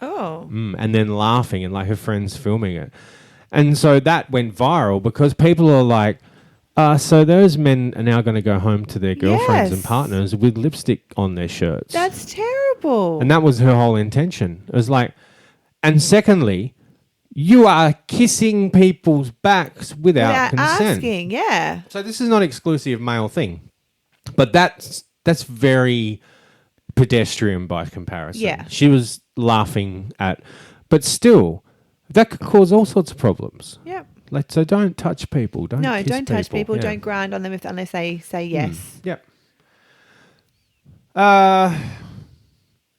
Oh. and then laughing, and like her friends filming it. And so that went viral because people are like, so those men are now going to go home to their girlfriends and Yes. partners with lipstick on their shirts. That's terrible. And that was her whole intention. It was like, and secondly, you are kissing people's backs without consent. asking, yeah. So this is not exclusive male thing, but that's very pedestrian by comparison. Yeah. She was laughing at, but still, that could cause all sorts of problems. Yep. Like, so don't touch people. Don't No, kiss don't touch people. Yeah. Don't grind on them unless they say yes. Yep.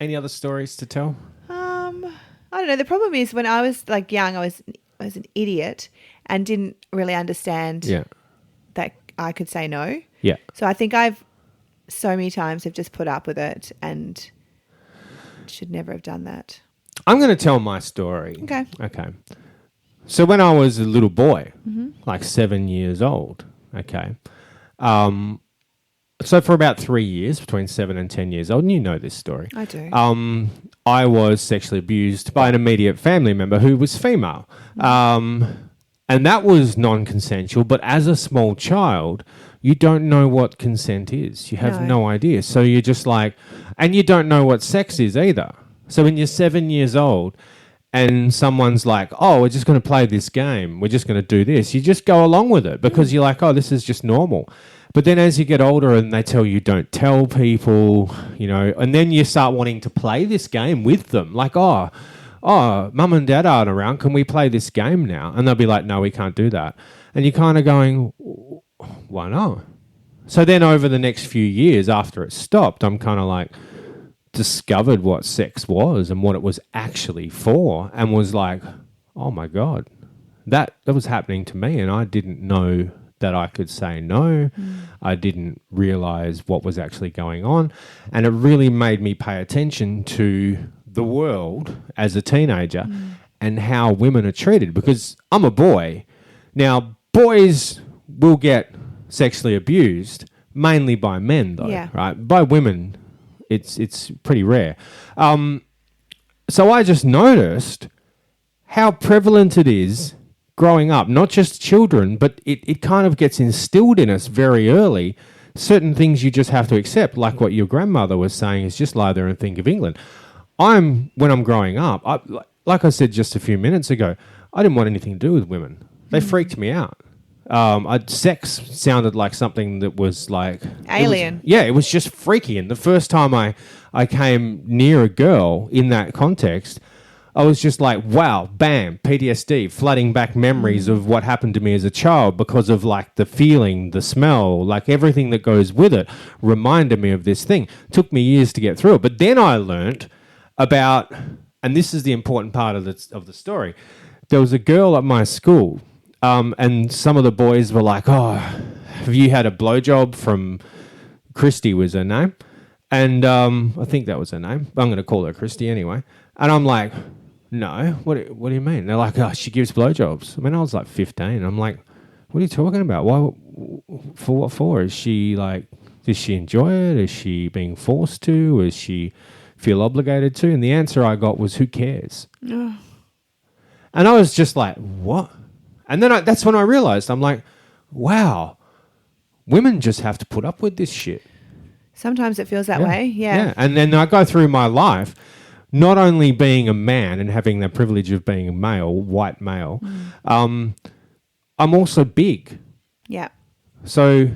Any other stories to tell? I don't know. The problem is when I was like young, I was an idiot and didn't really understand that I could say no. Yeah. So I think I've so many times have just put up with it and should never have done that. I'm going to tell my story. Okay. So when I was a little boy, like 7 years old, so for about 3 years, between 7 and 10 years old, and you know this story. I do. I was sexually abused by an immediate family member who was female. And that was non-consensual, but as a small child, you don't know what consent is. You have no idea. So you're just like, and you don't know what sex is either. So when you're 7 years old and someone's like, oh, we're just going to play this game, we're just going to do this, you just go along with it because you're like, oh, this is just normal. But then as you get older and they tell you don't tell people, and then you start wanting to play this game with them. Like, oh, mum and dad aren't around. Can we play this game now? And they'll be like, no, we can't do that. And you're kind of going, why not? So then over the next few years after it stopped, I'm kind of like discovered what sex was and what it was actually for and was like, oh my God, that was happening to me and I didn't know that I could say no. I didn't realize what was actually going on. And it really made me pay attention to the world as a teenager and how women are treated because I'm a boy. Now, boys will get sexually abused mainly by men though, right? By women, it's pretty rare. So I just noticed how prevalent it is growing up, not just children, but it kind of gets instilled in us very early. Certain things you just have to accept, like what your grandmother was saying, is just lie there and think of England. When I'm growing up, like I said just a few minutes ago, I didn't want anything to do with women. They freaked me out. Sex sounded like something that was like... Alien. It was just freaky. And the first time I came near a girl in that context, I was just like, wow, bam, PTSD, flooding back memories of what happened to me as a child because of like the feeling, the smell, like everything that goes with it reminded me of this thing. Took me years to get through it. But then I learnt about, and this is the important part of the story, there was a girl at my school and some of the boys were like, oh, have you had a blowjob from Christy was her name? And I think that was her name. I'm going to call her Christy anyway. And I'm like... No, what do you mean? They're like, oh, she gives blowjobs. I mean, I was like 15. I'm like, what are you talking about? Why? For what for? Is she like, does she enjoy it? Is she being forced to? Does she feel obligated to? And the answer I got was, who cares? And I was just like, what? And then that's when I realized, I'm like, wow, women just have to put up with this shit. Sometimes it feels that way, yeah. And then I go through my life, not only being a man and having the privilege of being a male, white male, I'm also big. Yeah. So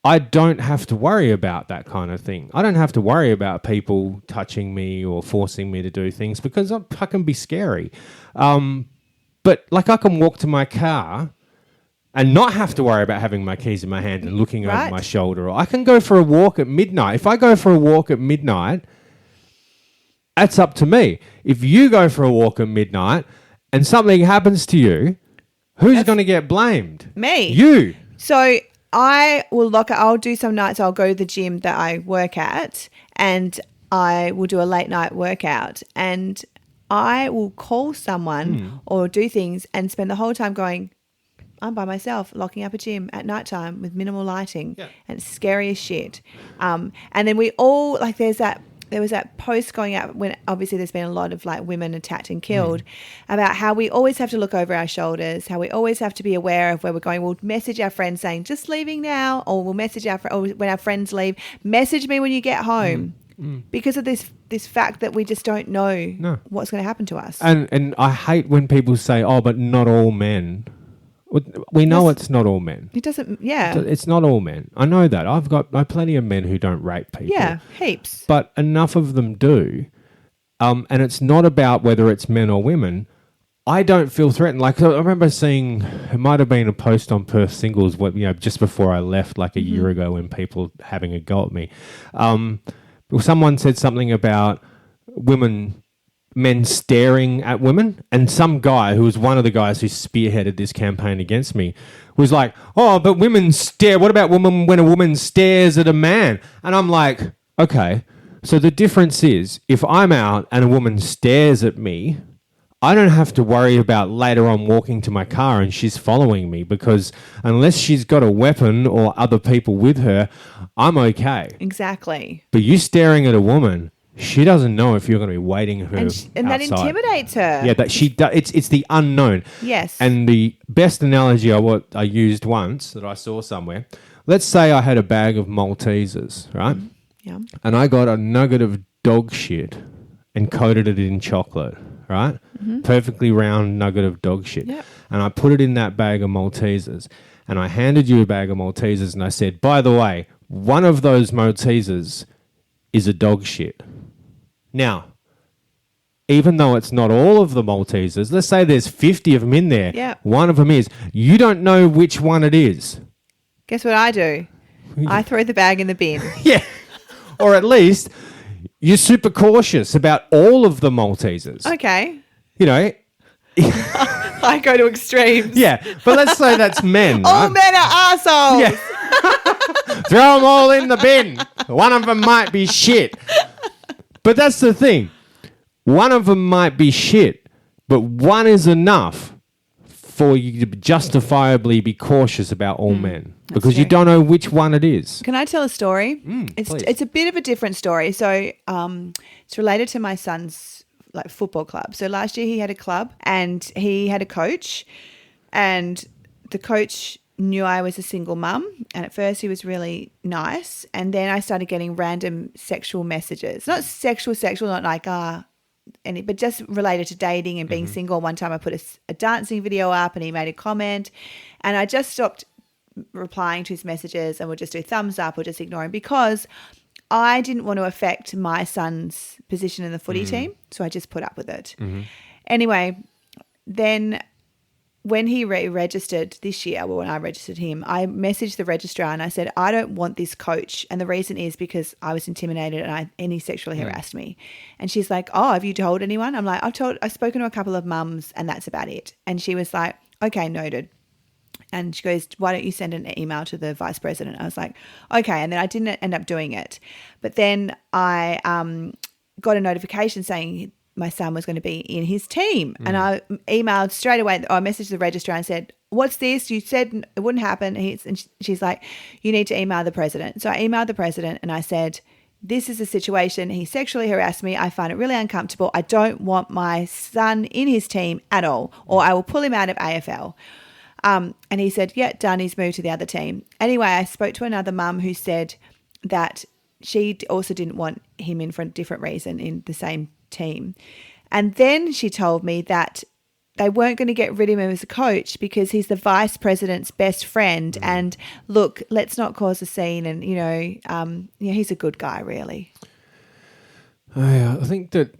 I don't have to worry about that kind of thing. I don't have to worry about people touching me or forcing me to do things because I can be scary. But like I can walk to my car and not have to worry about having my keys in my hand and looking over my shoulder. Or I can go for a walk at midnight. If I go for a walk at midnight... That's up to me. If you go for a walk at midnight and something happens to you, who's going to get blamed? Me. You. So I'll do some nights, I'll go to the gym that I work at and I will do a late night workout and I will call someone or do things and spend the whole time going, I'm by myself, locking up a gym at nighttime with minimal lighting. Yeah. And it's scary as shit. And then we all, like, there was that post going out when obviously there's been a lot of like women attacked and killed about how we always have to look over our shoulders, how we always have to be aware of where we're going. We'll message our friends saying, just leaving now, or we'll message or when our friends leave, message me when you get home. Because of this fact that we just don't know what's going to happen to us. And I hate when people say, oh, but not all men. We know it's not all men. It doesn't, yeah. It's not all men. I know that. I know plenty of men who don't rape people. Yeah, heaps. But enough of them do. And it's not about whether it's men or women. I don't feel threatened. Like, I remember seeing, it might have been a post on Perth Singles, just before I left, like a year ago, when people having a go at me. Someone said something about men staring at women, and some guy who was one of the guys who spearheaded this campaign against me was like, oh, but women stare. What about when a woman stares at a man? And I'm like, okay, so the difference is if I'm out and a woman stares at me, I don't have to worry about later on walking to my car and she's following me, because unless she's got a weapon or other people with her, I'm okay. Exactly. But you staring at a woman, she doesn't know if you're going to be waiting her and outside. that intimidates her. Yeah, it's the unknown. Yes. And the best analogy I used once that I saw somewhere, let's say I had a bag of Maltesers, right? Yeah. And I got a nugget of dog shit and coated it in chocolate, right? Perfectly round nugget of dog shit. Yep. And I put it in that bag of Maltesers. And I handed you a bag of Maltesers and I said, by the way, one of those Maltesers is a dog shit. Now, even though it's not all of the Maltesers, let's say there's 50 of them in there. Yeah. One of them is. You don't know which one it is. Guess what I do? I throw the bag in the bin. Yeah. Or at least you're super cautious about all of the Maltesers. Okay. You know. I go to extremes. Yeah. But let's say that's men. All right? men are assholes. Yeah. Throw them all in the bin. One of them might be shit. But that's the thing. One of them might be shit, but one is enough for you to justifiably be cautious about all men, because you don't know which one it is. Can I tell a story? Please. It's a bit of a different story. So it's related to my son's football club. So last year he had a club and he had a coach, and the coach knew I was a single mum, and at first he was really nice, and then I started getting random sexual messages. Not sexual, not like but just related to dating and being single. One time I put a dancing video up and he made a comment, and I just stopped replying to his messages and would just do thumbs up or just ignore him, because I didn't want to affect my son's position in the footy team, so I just put up with it. Anyway, then when he registered this year, when I registered him, I messaged the registrar and I said, I don't want this coach. And the reason is because I was intimidated and he sexually harassed me. And she's like, oh, have you told anyone? I'm like, I've spoken to a couple of mums and that's about it. And she was like, okay, noted. And she goes, why don't you send an email to the vice president? I was like, okay. And then I didn't end up doing it. But then I got a notification saying my son was going to be in his team. And I emailed straight away, I messaged the registrar and said, what's this? You said it wouldn't happen. And she's like, you need to email the president. So I emailed the president and I said, this is a situation. He sexually harassed me. I find it really uncomfortable. I don't want my son in his team at all, or I will pull him out of AFL. And he said, yeah, done. He's moved to the other team. Anyway, I spoke to another mum who said that she also didn't want him in for a different reason in the same team. And then she told me that they weren't going to get rid of him as a coach because he's the vice president's best friend. And look, let's not cause a scene. And, he's a good guy, really. I think that,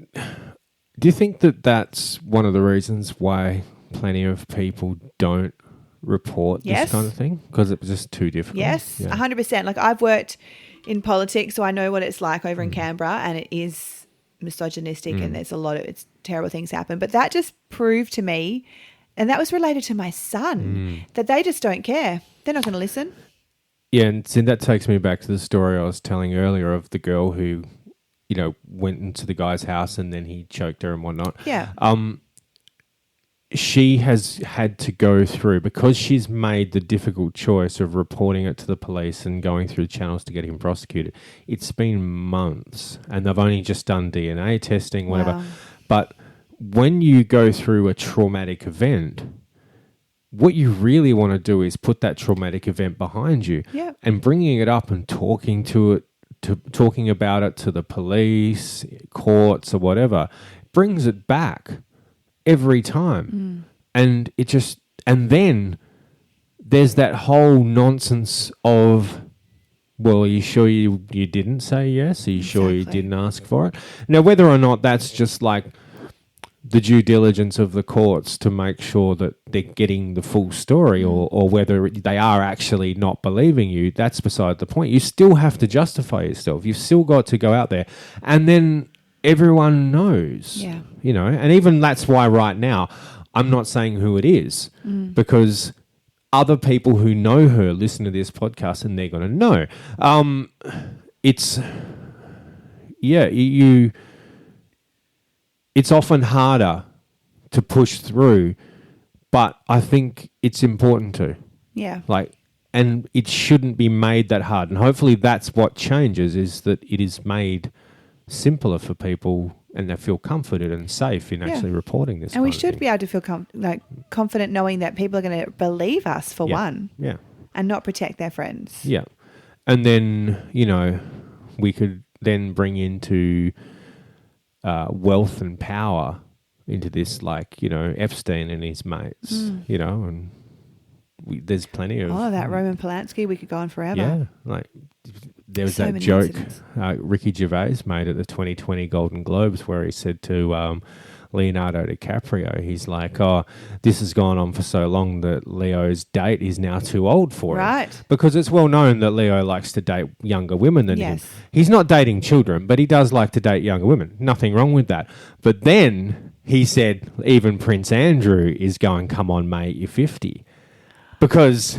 do you think that that's one of the reasons why plenty of people don't report this kind of thing? Because it was just too difficult. Yes, 100%. Like, I've worked in politics, so I know what it's like over in Canberra, and it is misogynistic and there's a lot of terrible things happen. But that just proved to me, and that was related to my son, that they just don't care. They're not going to listen. Yeah, and that takes me back to the story I was telling earlier of the girl who, went into the guy's house and then he choked her and whatnot. Yeah. she has had to go through, because she's made the difficult choice of reporting it to the police and going through channels to get him prosecuted. It's been months, and they've only just done DNA testing, whatever. Wow. But when you go through a traumatic event, what you really want to do is put that traumatic event behind you, Yep. and bringing it up and talking about it to the police, courts, or whatever, brings it back every time. And then there's that whole nonsense of, well, are you sure you didn't say yes? Are you sure you Exactly. didn't ask for it? Now, whether or not that's just like the due diligence of the courts to make sure that they're getting the full story, or whether they are actually not believing you, that's beside the point. You still have to justify yourself. You've still got to go out there, and then everyone knows. Yeah. You know, and even that's why right now I'm not saying who it is, because other people who know her listen to this podcast and they're going to know. It's often harder to push through, but I think it's important to. Yeah. And it shouldn't be made that hard. And hopefully that's what changes, is that it is made simpler for people and they feel comforted and safe in actually reporting this. And we kind of should thing. be able to feel confident knowing that people are going to believe us for one, Yeah. and not protect their friends. Yeah. And then, we could then bring into wealth and power into this, Epstein and his mates, and there's plenty of... Oh, that Roman Polanski, we could go on forever. Yeah, there was So that many joke incidents. Ricky Gervais made at the 2020 Golden Globes where he said to Leonardo DiCaprio, he's like, oh, this has gone on for so long that Leo's date is now too old for him. Right. Because it's well known that Leo likes to date younger women than him. Yes. He's not dating children, but he does like to date younger women. Nothing wrong with that. But then he said even Prince Andrew is going, come on, mate, you're 50. Because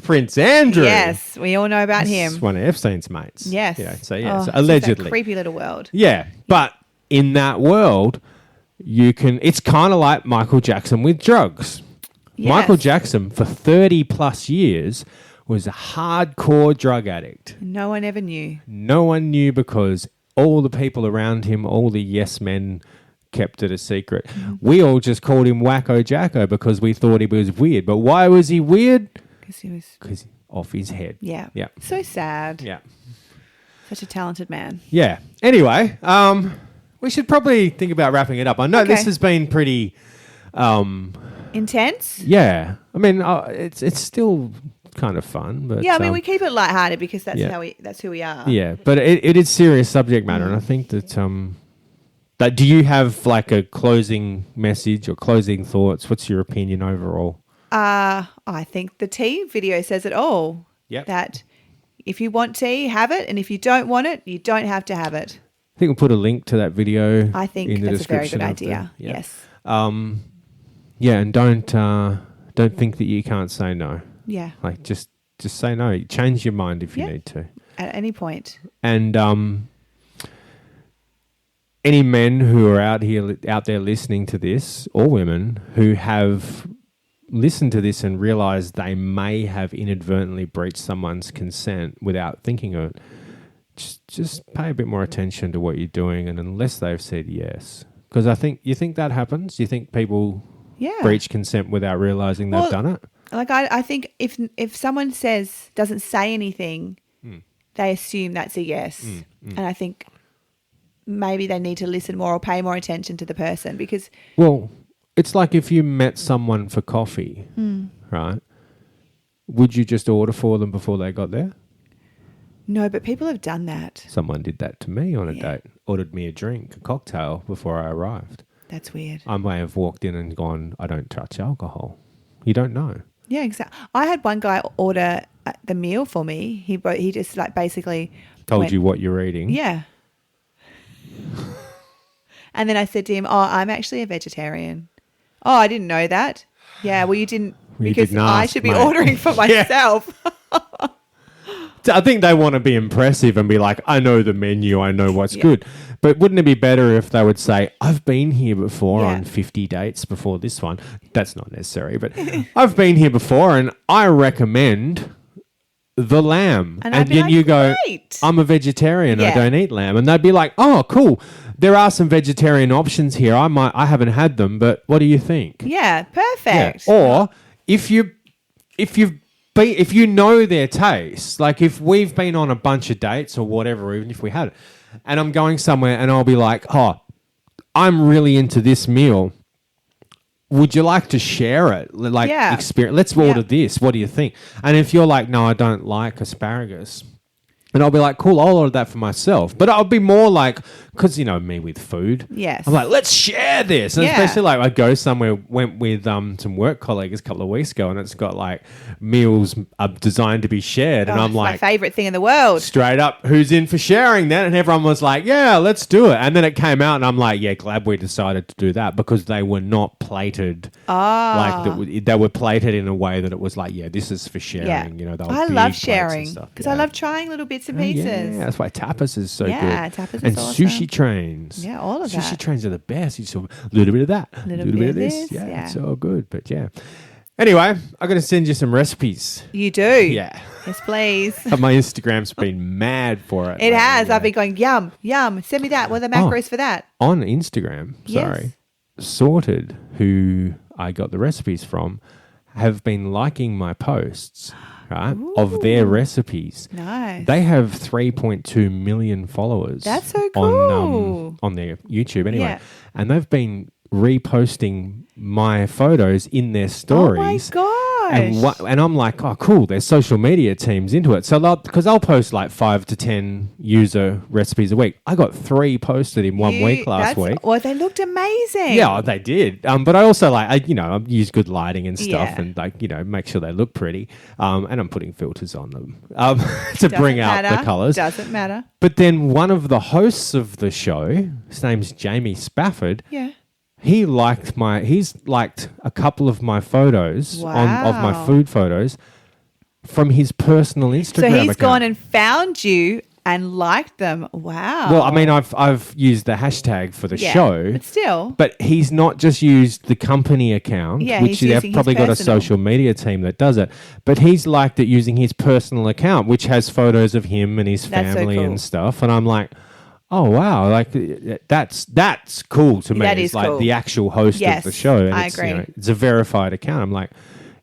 Prince Andrew... Yes, we all know about is him. one of Epstein's mates. Yes. So Oh, so it's just that allegedly. creepy little world. Yeah, but in that world, it's kind of like Michael Jackson with drugs. Yes. Michael Jackson, for 30 plus years, was a hardcore drug addict. No one ever knew. No one knew because all the people around him, all the yes men, kept it a secret. We all just called him Wacko Jacko because we thought he was weird. But why was he weird? Because he was... Because off his head. Yeah. Yeah. So sad. Yeah. Such a talented man. Yeah. Anyway, we should probably think about wrapping it up. I know this has been pretty... Intense? Yeah. I mean, it's still kind of fun. But Yeah, I mean, we keep it lighthearted because that's yeah. that's who we are. Yeah, but it is serious subject matter. And I think that... do you have like a closing message or closing thoughts? What's your opinion overall? I think the tea video says it all. Yep. That if you want tea, have it. And if you don't want it, you don't have to have it. I think we'll put a link to that video. I think in the that's a very description good of the- idea. yeah. Yes. Yeah, and don't think that you can't say no. Yeah. Like just say no. Change your mind if you Yeah. need to. At any point. And any men who are out there listening to this, or women who have listened to this and realised they may have inadvertently breached someone's consent without thinking of it, just pay a bit more attention to what you're doing, and unless they've said yes, because you think that happens. You think people breach consent without realising they've done it. Like I think if someone doesn't say anything, they assume that's a yes, and I think maybe they need to listen more or pay more attention to the person because... Well, it's like if you met someone for coffee, right? Would you just order for them before they got there? No, but people have done that. Someone did that to me on a date. Ordered me a drink, a cocktail, before I arrived. That's weird. I may have walked in and gone, I don't touch alcohol. You don't know. Yeah, exactly. I had one guy order the meal for me. He just like basically... Told you what you're eating. Yeah. And then I said to him, oh, I'm actually a vegetarian. Oh, I didn't know that. Yeah, well, you didn't... You because didn't I ask, should be mate. ordering for myself. I think they want to be impressive and be like, I know the menu, I know what's good. But wouldn't it be better if they would say, I've been here before on 50 dates before this one? That's not necessary, but I've been here before and I recommend the lamb. And then like, you go, great. I'm a vegetarian, I don't eat lamb. And they'd be like, oh, cool. There are some vegetarian options here. I haven't had them, but what do you think? Yeah, perfect. Yeah. Or if you know their taste, like if we've been on a bunch of dates or whatever, even if we had it, and I'm going somewhere and I'll be like, oh, I'm really into this meal. Would you like to share it? Like, experience. Let's order this. What do you think? And if you're like, no, I don't like asparagus. And I'll be like, cool, I'll order that for myself. But I'll be more like, because, you know, me with food. Yes. I'm like, let's share this. And especially like I go somewhere, went with some work colleagues a couple of weeks ago and it's got like meals designed to be shared. And I'm like, my favourite thing in the world. Straight up, who's in for sharing that? And everyone was like, yeah, let's do it. And then it came out and I'm like, yeah, glad we decided to do that because they were not plated. Like they were plated in a way that it was like, yeah, this is for sharing. Yeah. You know, they were I big love plates and sharing stuff. because I love trying little bits and pieces. Yeah, that's why tapas is so good. Yeah, tapas is and awesome. sushi trains. Yeah, all of that. Sushi trains are the best. You just a little bit of that, a little bit of this. Yeah, yeah. it's all good. But yeah. Anyway, I'm going to send you some recipes. You do? Yeah. Yes, please. My Instagram's been mad for it. It has. Yeah. I've been going, yum, yum. Send me that. What are the macros for that? On Instagram, Sorted, who I got the recipes from, have been liking my posts, right, of their recipes. Nice. They have 3.2 million followers. That's so cool. On their YouTube anyway. Yeah. And they've been reposting my photos in their stories. Oh my gosh. And I'm like, oh, cool. There's social media teams into it. So because I'll post like 5 to 10 user recipes a week. I got 3 posted in 1 week last week. Well, they looked amazing. Yeah, they did. But I also I use good lighting and stuff and make sure they look pretty. And I'm putting filters on them to bring out the colors. Doesn't matter. But then one of the hosts of the show, his name's Jamie Spafford. Yeah. He's liked a couple of my photos of my food photos from his personal Instagram So he's account. gone and found you and liked them. Wow. Well, I mean, I've used the hashtag for the show, but still. But he's not just used the company account, which they've probably got a social media team that does it. But he's liked it using his personal account, which has photos of him and his family and stuff. And I'm like, oh wow! Like that's cool to me. That it's is like cool. the actual host of the show. And I it's, agree. It's a verified account. I'm like,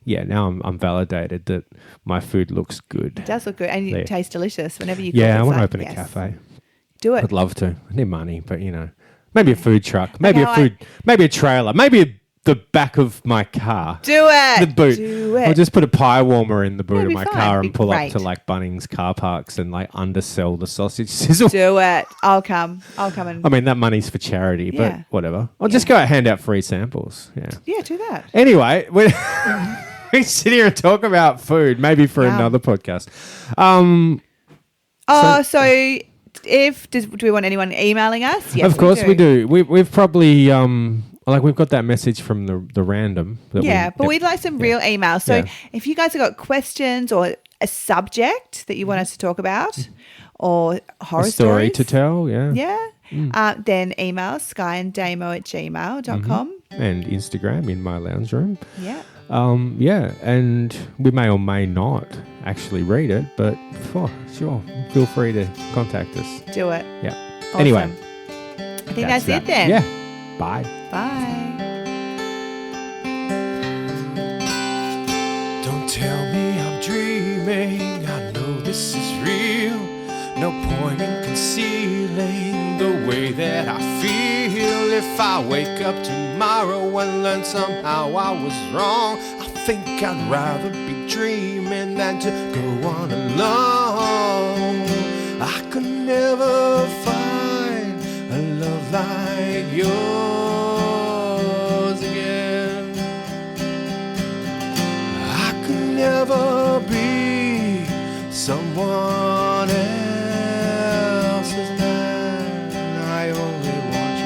yeah. Now I'm validated that my food looks good. It does look good, and it tastes delicious whenever you. Yeah, I want to open a cafe. Do it. I'd love to. I need money, but maybe a food truck, maybe maybe a trailer, maybe the back of my car. Do it. The boot. Do it. I'll just put a pie warmer in the boot of my car and pull great. up to like Bunnings car parks and like undersell the sausage sizzle. Do it. I'll come and. I mean, that money's for charity, but whatever. I'll just go hand out free samples. Yeah. Yeah, do that. Anyway, we sit here and talk about food, maybe for another podcast. So do we want anyone emailing us? Yes, of course we do. We've probably we've got that message from the random. But we'd like some real emails. So if you guys have got questions or a subject that you want us to talk about or horror story stories to tell, then email skyeanddamo@gmail.com. And Instagram in my lounge room. Yeah. And we may or may not actually read it, but sure, feel free to contact us. Do it. Yeah. Awesome. Anyway, I think that's it then. Yeah. Bye. Bye. Don't tell me I'm dreaming. I know this is real. No point in concealing the way that I feel. If I wake up tomorrow and learn somehow I was wrong, I think I'd rather be dreaming than to go on alone. I could never find a love like yours again. I could never be someone else's man. I only want you.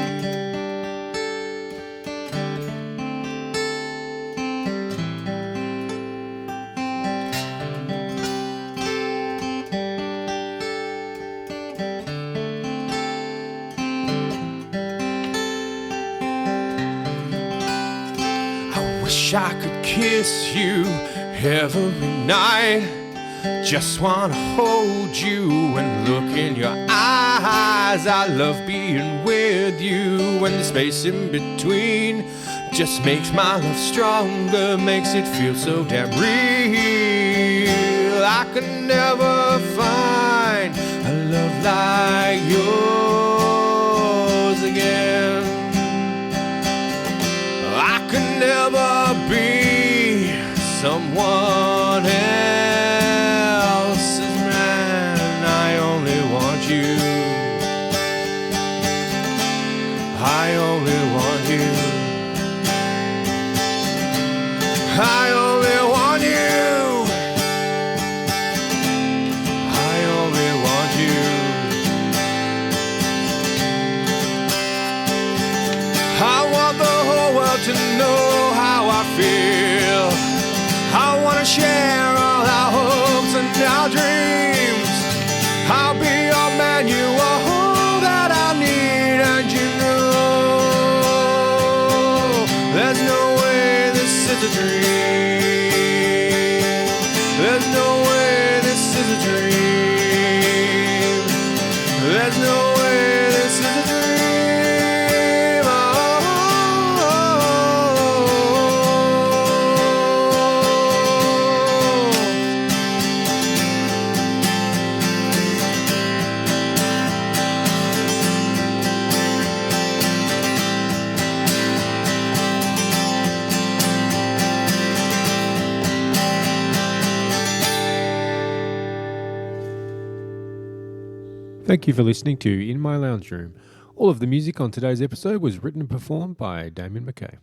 wish I could kiss you every night. Just wanna hold you and look in your eyes. I love being with you, and the space in between just makes my love stronger, makes it feel so damn real. I could never find a love like yours again. I could never be someone else's man. I only want you. I only want you. I only want you. I only want you. I want the whole world to know how I feel. I wanna share all our hopes and our dreams. I'll be your man, you are all that I need, and you know there's no way this is a dream. There's no way this is a dream. There's no way this is a dream. Thank you for listening to In My Lounge Room. All of the music on today's episode was written and performed by Damo and Skye.